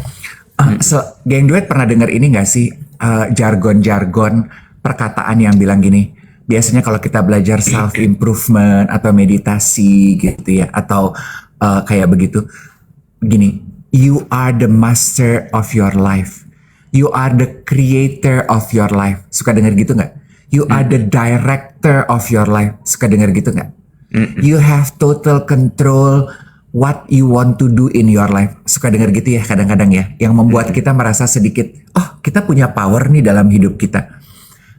Geng Duet pernah dengar ini gak sih jargon-jargon perkataan yang bilang gini, biasanya kalau kita belajar self improvement atau meditasi gitu ya, atau kayak begitu gini, you are the master of your life, you are the creator of your life. Suka dengar gitu gak? You are the director of your life. Suka dengar gitu gak? You have total control what you want to do in your life. Suka denger gitu ya kadang-kadang ya. Yang membuat kita merasa sedikit, oh kita punya power nih dalam hidup kita.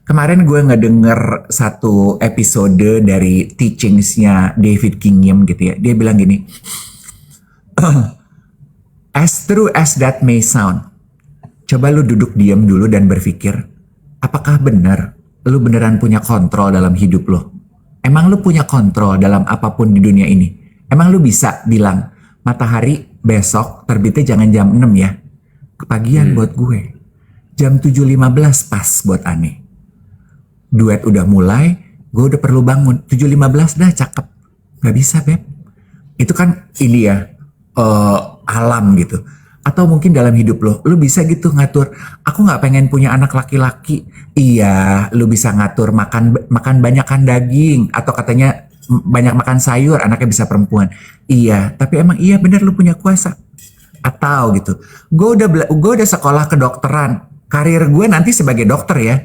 Kemarin gue ngedenger satu episode dari teachingsnya David Kingham gitu ya. Dia bilang gini, as true as that may sound, coba lu duduk diam dulu dan berpikir, apakah benar lu beneran punya kontrol dalam hidup lo? Emang lu punya kontrol dalam apapun di dunia ini? Emang lu bisa bilang, matahari besok terbitnya jangan jam 6 ya? Kepagian buat gue. Jam 7.15 pas buat Ane. Duet udah mulai, gue udah perlu bangun. 7.15 dah cakep. Gak bisa, Beb. Itu kan ini ya, alam gitu. Atau mungkin dalam hidup lu bisa gitu ngatur, aku gak pengen punya anak laki-laki. Iya, lu bisa ngatur makan banyakan daging. Atau katanya banyak makan sayur, anaknya bisa perempuan. Iya, tapi emang iya bener lu punya kuasa. Atau gitu, gue udah sekolah kedokteran, karir gue nanti sebagai dokter ya.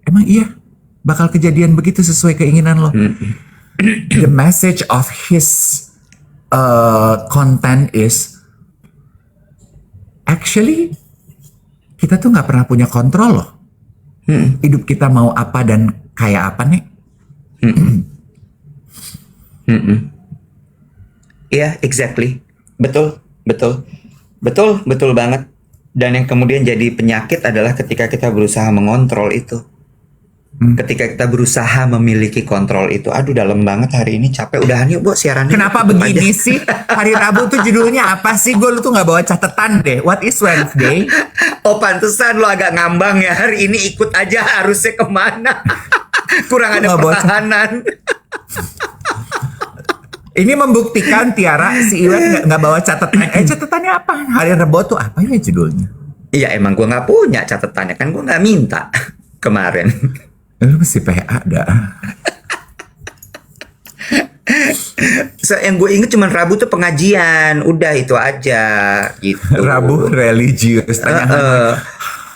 Emang iya, bakal kejadian begitu sesuai keinginan lo. The message of his content is, actually kita tuh nggak pernah punya kontrol loh. Hidup kita mau apa dan kayak apa nih? Iya, exactly. Betul banget. Dan yang kemudian jadi penyakit adalah ketika kita berusaha mengontrol itu. Ketika kita berusaha memiliki kontrol itu. Aduh, dalam banget hari ini, capek. Udahan yuk, Bu, siarannya. Kenapa begini sih? Hari Rabu tuh judulnya apa sih? Gue lu tuh gak bawa catatan deh. What is Wednesday? Oh, pantesan lo agak ngambang ya. Hari ini ikut aja harusnya kemana. Kurang ada pertahanan. Ini membuktikan Tiara si Iwet nggak bawa catatan. Catatannya apa? Hari Rabu tuh apa ya judulnya? Iya, emang gue nggak punya catatannya, kan gue nggak minta kemarin. Lu mesti PA dah. Yang gue inget cuma Rabu tuh pengajian, udah itu aja gitu. Rabu religius.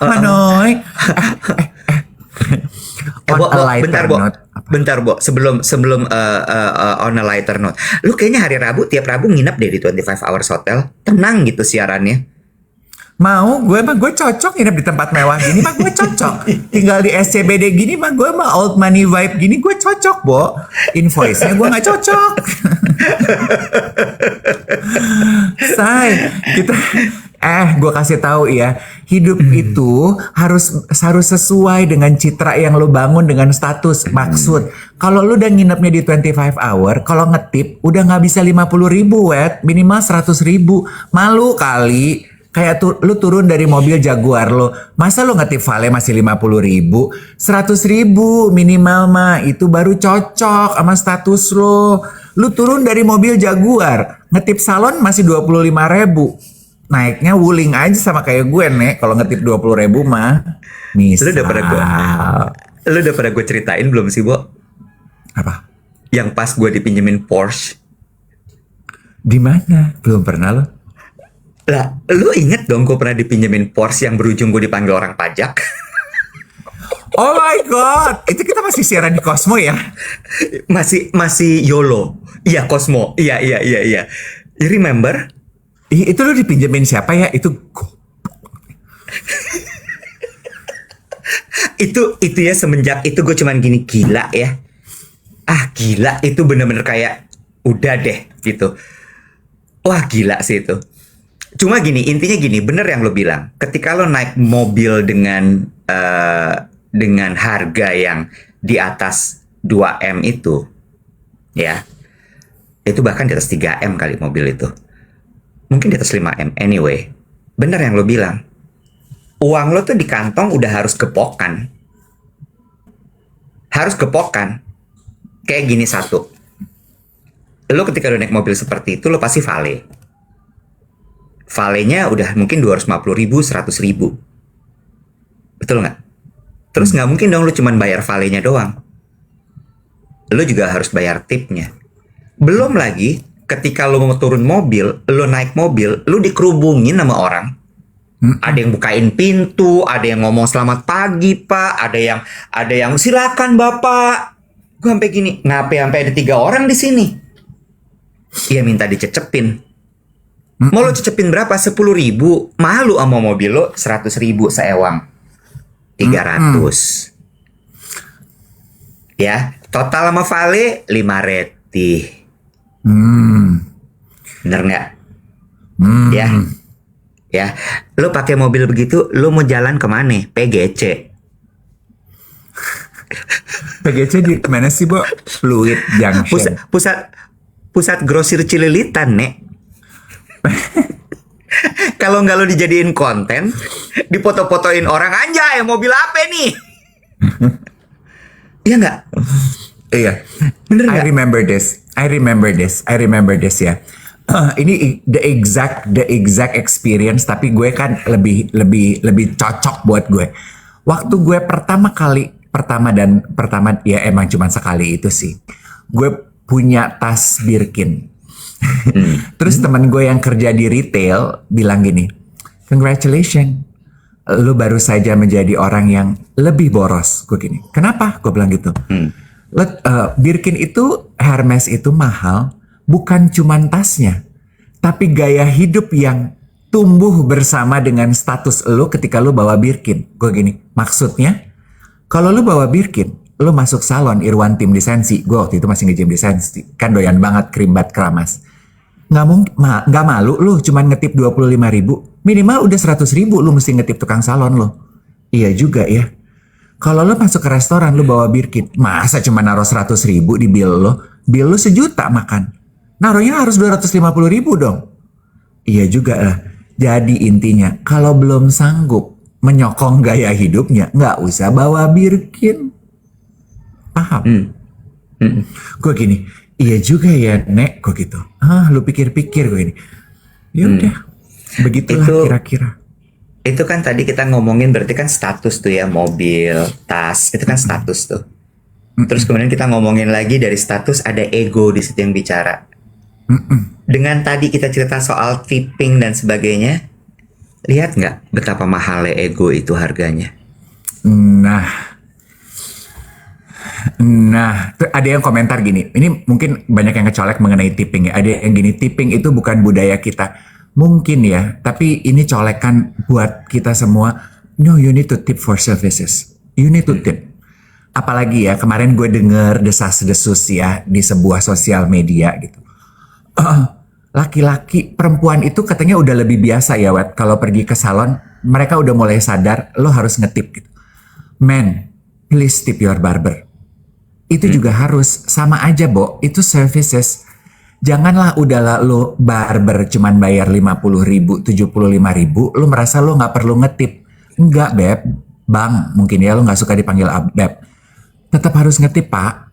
Hanoi. Bentar, Bo. Sebelum on a lighter note. Lu kayaknya hari Rabu tiap Rabu nginep deh di 25 Hours Hotel. Tenang gitu siarannya. Mau, gue cocok nginep di tempat mewah gini mah gue cocok. Tinggal di SCBD gini mah gue mah old money vibe gini gue cocok, Bo. Invoice-nya gue nggak cocok. Say, kita gue kasih tahu ya, hidup itu harus sesuai dengan citra yang lo bangun dengan status. Maksud, kalau lo udah nginepnya di 25 hour, kalau ngetip udah nggak bisa 50.000, wet, minimal 100.000. Malu kali. Kayak lu turun dari mobil Jaguar lo, masa lo ngetip vale masih 50.000, 100.000 minimal mah, itu baru cocok sama status lo. Lu turun dari mobil Jaguar, ngetip salon masih 25.000, naiknya wuling aja sama kayak gue nek, kalau ngetip 20.000 mah. Misal. Lu udah pada gue ceritain belum sih, Bo? Apa? Yang pas gue dipinjemin Porsche. Di mana? Belum pernah lo. Lah, lu inget dong gue pernah dipinjemin Porsche yang berujung gue dipanggil orang pajak? Oh my god, itu kita masih siaran di Cosmo ya? Masih YOLO. Iya, Cosmo. Iya. You remember? Itu lu dipinjemin siapa ya? Itu ya semenjak itu gue cuman gini, gila ya. Gila, itu bener-bener kayak udah deh gitu. Wah, gila sih itu. Cuma gini, intinya gini, bener yang lo bilang. Ketika lo naik mobil dengan harga yang di atas 2M itu, ya, itu bahkan di atas 3M kali mobil itu. Mungkin di atas 5M, anyway. Bener yang lo bilang. Uang lo tuh di kantong udah harus gepokan. Harus gepokan. Kayak gini satu. Lo ketika lo naik mobil seperti itu, lo pasti vale. Valenya udah mungkin 250.000, 100.000. Betul nggak? Terus nggak mungkin dong lu cuman bayar valenya doang. Lu juga harus bayar tipnya. Belum lagi ketika lu mau turun mobil, lu naik mobil, lu dikerubungin sama orang. Ada yang bukain pintu, ada yang ngomong selamat pagi Pak, ada yang silakan Bapak. Gue sampai gini, ngapain sampai ada 3 orang di sini? Iya, minta dicecepin. Mau lo cecepin berapa? 10.000. Malu sama mobil lo 100.000 seewang. 300. Ya, total sama Vale 5 reti. Bener nggak? Ya, ya. Lo pakai mobil begitu, lo mau jalan kemana? PGC. PGC di mana sih, Bo? Fluid Junction. Pusat grosir Cililitan, Nek. Kalau nggak lo dijadiin konten, dipoto-fotoin orang, anjay mobil apa nih? Iya nggak? Iya. Bener I nggak? remember this ya. Ini the exact experience, tapi gue kan lebih cocok buat gue. Waktu gue pertama ya emang cuma sekali itu sih. Gue punya tas Birkin. Terus teman gue yang kerja di retail bilang gini, congratulations, lu baru saja menjadi orang yang lebih boros. Gue gini, kenapa? Gue bilang gitu. Birkin itu, Hermes itu mahal, bukan cuman tasnya, tapi gaya hidup yang tumbuh bersama dengan status lu ketika lu bawa Birkin. Gue gini, maksudnya, kalau lu bawa Birkin, lu masuk salon Irwantim di Sensi. Gue waktu itu masih nge-gym di Sensi, kan doyan banget krimbat keramas. Nggak malu lu cuman ngetip 25.000, minimal udah 100.000 lu mesti ngetip tukang salon lo. Iya juga ya. Kalau lu masuk ke restoran lu bawa Birkin, masa cuma naruh 100.000 di bill lu 1 juta makan, naruhnya harus 250.000 dong. Iya juga lah. Jadi intinya kalau belum sanggup menyokong gaya hidupnya, nggak usah bawa Birkin. Paham? Gue gini, iya juga ya Nek, gue gitu. Lu pikir-pikir gue ini. Ya udah, begitulah kira-kira. Itu kan tadi kita ngomongin berarti kan status tuh ya, mobil, tas, itu kan status tuh. Terus kemudian kita ngomongin lagi dari status ada ego di situ yang bicara. Dengan tadi kita cerita soal tipping dan sebagainya, lihat nggak betapa mahalnya ego itu harganya? Nah, ada yang komentar gini, ini mungkin banyak yang ngecolek mengenai tipping ya. Ada yang gini, tipping itu bukan budaya kita. Mungkin ya, tapi ini colekan buat kita semua. No, you need to tip for services. You need to tip. Apalagi ya, kemarin gue denger desas-desus ya di sebuah sosial media gitu. Laki-laki, perempuan itu katanya udah lebih biasa ya, Wet. Kalau pergi ke salon, mereka udah mulai sadar, lo harus ngetip gitu. Men, please tip your barber. Itu juga harus, sama aja, Bo. Itu services. Janganlah udahlah lo barber cuman bayar 50.000, 75.000, lo merasa lo nggak perlu ngetip. Enggak, Beb. Bang, mungkin ya lo nggak suka dipanggil Beb. Tetap harus ngetip, Pak.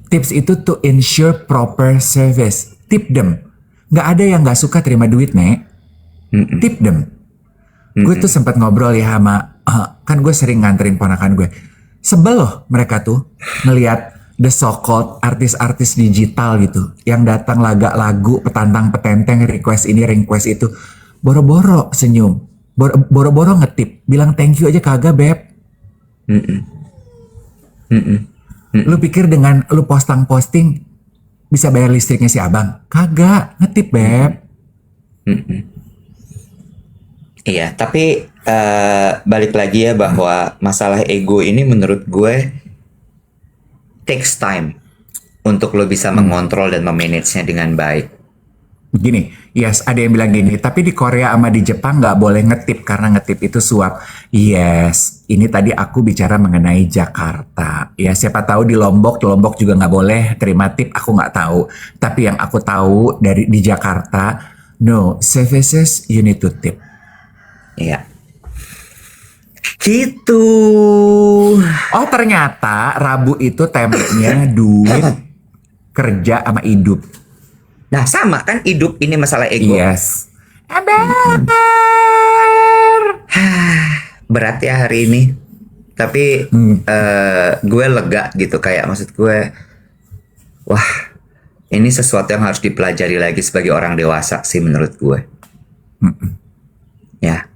Tips itu to ensure proper service. Tip them. Nggak ada yang nggak suka terima duit, Nek. Tip them. Gue tuh sempat ngobrol ya sama, kan gue sering nganterin ponakan gue. Sebel loh mereka tuh ngelihat the so-called artis-artis digital gitu, yang datang lagak lagu, petantang petenteng, request ini, request itu. Boro-boro senyum, boro-boro ngetip, bilang thank you aja kagak, Beb. Lu pikir dengan lu posting bisa bayar listriknya si abang? Kagak, ngetip, Beb. Iya, tapi balik lagi ya bahwa masalah ego ini menurut gue takes time untuk lo bisa mengontrol dan memanage-nya dengan baik. Gini, yes, ada yang bilang gini, tapi di Korea sama di Jepang nggak boleh ngetip karena ngetip itu suap. Yes, ini tadi aku bicara mengenai Jakarta. Ya, siapa tahu di Lombok juga nggak boleh terima tip, aku nggak tahu. Tapi yang aku tahu di Jakarta, no, services you need to tip. Iya. Gitu. Oh, ternyata Rabu itu temanya duit, kerja sama hidup. Nah, sama kan hidup ini masalah ego. Yes. Berat ya hari ini. Tapi gue lega gitu, kayak maksud gue, wah, ini sesuatu yang harus dipelajari lagi sebagai orang dewasa sih menurut gue. Ya,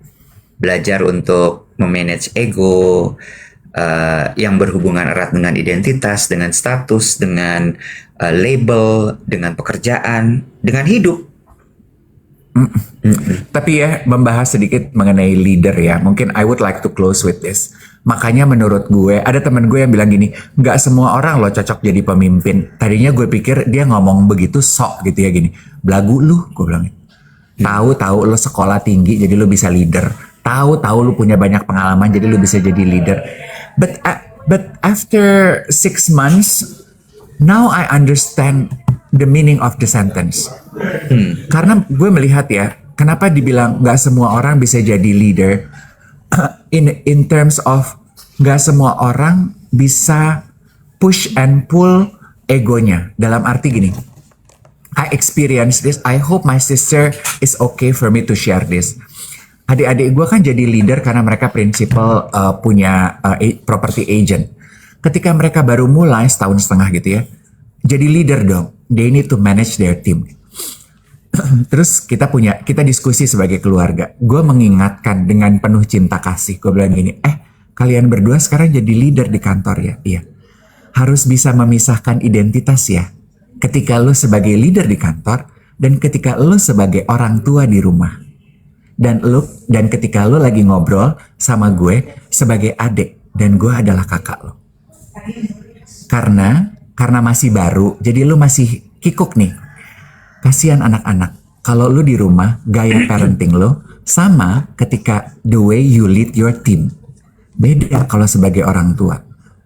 belajar untuk memanage ego yang berhubungan erat dengan identitas, dengan status, dengan label, dengan pekerjaan, dengan hidup. Tapi ya, membahas sedikit mengenai leader ya. Mungkin I would like to close with this. Makanya menurut gue, ada temen gue yang bilang gini, nggak semua orang lo cocok jadi pemimpin. Tadinya gue pikir dia ngomong begitu sok gitu ya gini. Belagu lu, gue bilang. Tahu lo sekolah tinggi jadi lo bisa leader. Tahu lu punya banyak pengalaman jadi lo bisa jadi leader. But after 6 months, now I understand the meaning of the sentence. Karena gue melihat ya, kenapa dibilang nggak semua orang bisa jadi leader in terms of nggak semua orang bisa push and pull egonya. Dalam arti gini, I experience this. I hope my sister is okay for me to share this. Adik-adik gue kan jadi leader karena mereka prinsipal punya property agent. Ketika mereka baru mulai setahun setengah gitu ya, jadi leader dong. They need to manage their team. Terus kita diskusi sebagai keluarga. Gue mengingatkan dengan penuh cinta kasih. Gue bilang gini, kalian berdua sekarang jadi leader di kantor ya? Iya. Harus bisa memisahkan identitas ya. Ketika lo sebagai leader di kantor dan ketika lo sebagai orang tua di rumah. Dan ketika lo lagi ngobrol sama gue sebagai adik dan gue adalah kakak lo. Karena masih baru, jadi lo masih kikuk nih. Kasihan anak-anak, kalau lu di rumah, gaya parenting lo sama ketika the way you lead your team. Beda kalau sebagai orang tua.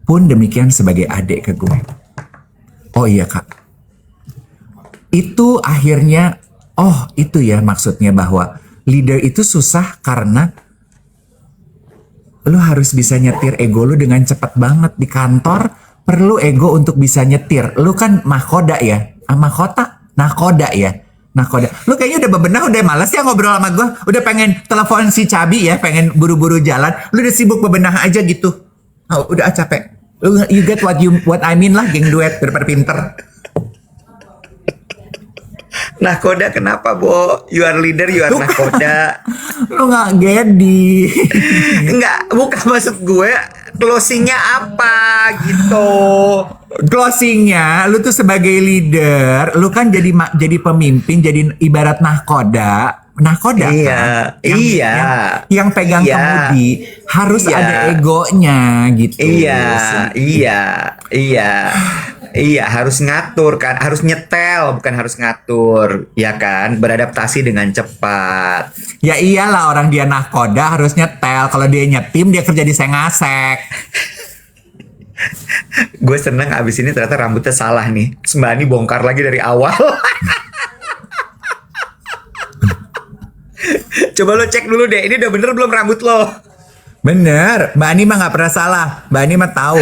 Pun demikian sebagai adik ke gue. Oh iya kak. Itu akhirnya, itu ya maksudnya bahwa leader itu susah karena lu harus bisa nyetir ego lu dengan cepat banget. Di kantor perlu ego untuk bisa nyetir. Lu kan mahkoda ya? Nakoda ya. Lu kayaknya udah bebenah, udah malas ya ngobrol sama gue. Udah pengen telepon si Cabi ya, pengen buru-buru jalan. Lu udah sibuk bebenah aja gitu. Udah capek. You get what I mean lah, geng duet daripada pinter. Nakoda kenapa, Bo? You are leader, you are nakoda. Lu gak gedi. Enggak, bukan maksud gue. Closingnya apa gitu? Closingnya, lu tuh sebagai leader, lu kan jadi pemimpin, jadi ibarat nahkoda Iya, kan? Yang pegang kemudi harus ada egonya gitu. Iya, harus ngatur kan, harus nyetel, bukan harus ngatur, ya kan? Beradaptasi dengan cepat. Ya iyalah, orang dia nahkoda harus nyetel. Kalau dia nyetim, dia kerja di sengasek. Gue seneng abis ini ternyata rambutnya salah nih. Mbak Ani bongkar lagi dari awal. Coba lo cek dulu deh, ini udah bener belum rambut lo? Bener, Mbak Ani mah gak pernah salah. Mbak Ani mah tahu.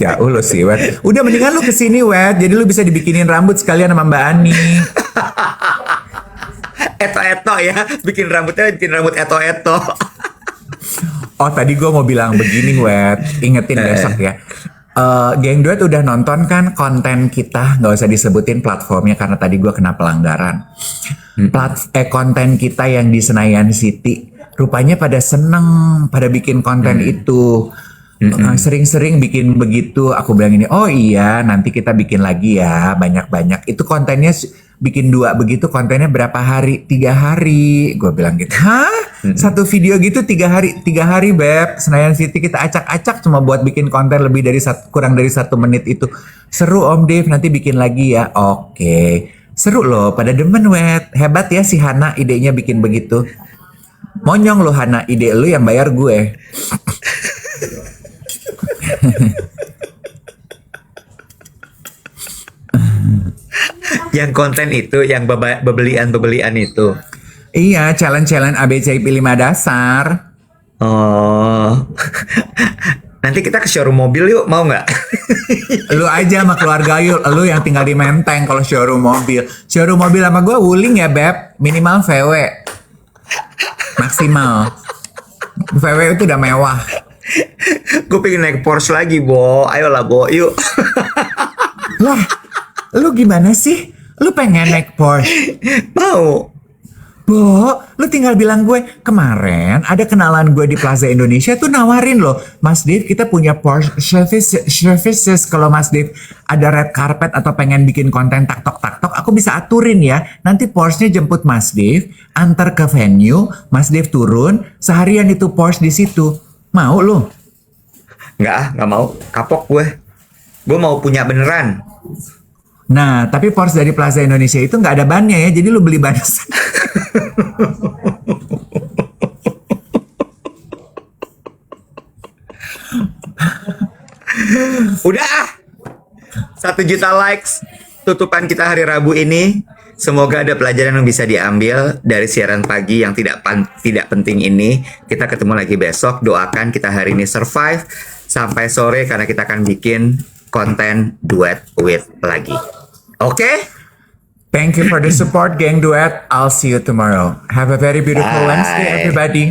Ya lu sih, Wet. Udah mendingan lu kesini, Wet. Jadi lu bisa dibikinin rambut sekalian sama Mbak Ani. Eto-eto ya, bikin rambut eto-eto. Oh tadi gue mau bilang begini, Wet. Ingetin besok ya. Geng Duet udah nonton kan konten kita, nggak usah disebutin platformnya karena tadi gue kena pelanggaran. Konten kita yang di Senayan City, rupanya pada seneng, pada bikin konten itu. Sering-sering bikin begitu. Aku bilang ini, oh iya nanti kita bikin lagi ya, banyak-banyak. Itu kontennya bikin 2 begitu, kontennya berapa hari? 3 hari. Gue bilang gitu, hah? Satu video gitu 3 hari? 3 hari, Beb. Senayan City kita acak-acak cuma buat bikin konten lebih dari kurang dari 1 menit itu. Seru Om Dave, nanti bikin lagi ya. Oke. Seru loh, pada demen, Wet. Hebat ya si Hana idenya bikin begitu. Monyong lo Hana, ide lu yang bayar gue. Yang konten itu, yang bebelian itu. Iya, challenge ABCP 5 dasar. Oh. Nanti kita ke showroom mobil yuk, mau nggak? Lu aja sama keluarga yuk, lu yang tinggal di Menteng kalau showroom mobil. Showroom mobil sama gue wuling ya, Beb. Minimal VW. Maksimal. VW itu udah mewah. Gue pengen naik Porsche lagi, Bo. Ayolah, Bo, yuk. Lah, lu gimana sih? Lu pengen naik Porsche? Mau. Bo, lu tinggal bilang gue, kemarin ada kenalan gue di Plaza Indonesia tuh nawarin loh, Mas Dev kita punya Porsche services, kalau Mas Dev ada red carpet atau pengen bikin konten taktok, aku bisa aturin ya, nanti Porsche-nya jemput Mas Dev, antar ke venue, Mas Dev turun, seharian itu Porsche di situ. Mau lu? Nggak mau. Kapok gue. Gue mau punya beneran. Nah, tapi Porsche dari Plaza Indonesia itu nggak ada bannya ya, jadi lu beli ban. Udah ah. 1 juta likes tutupan kita hari Rabu ini. Semoga ada pelajaran yang bisa diambil dari siaran pagi yang tidak penting ini. Kita ketemu lagi besok. Doakan kita hari ini survive sampai sore karena kita akan bikin konten duet with lagi. Oke? Thank you for the support, Geng Duet. I'll see you tomorrow. Have a very beautiful Bye. Wednesday, everybody.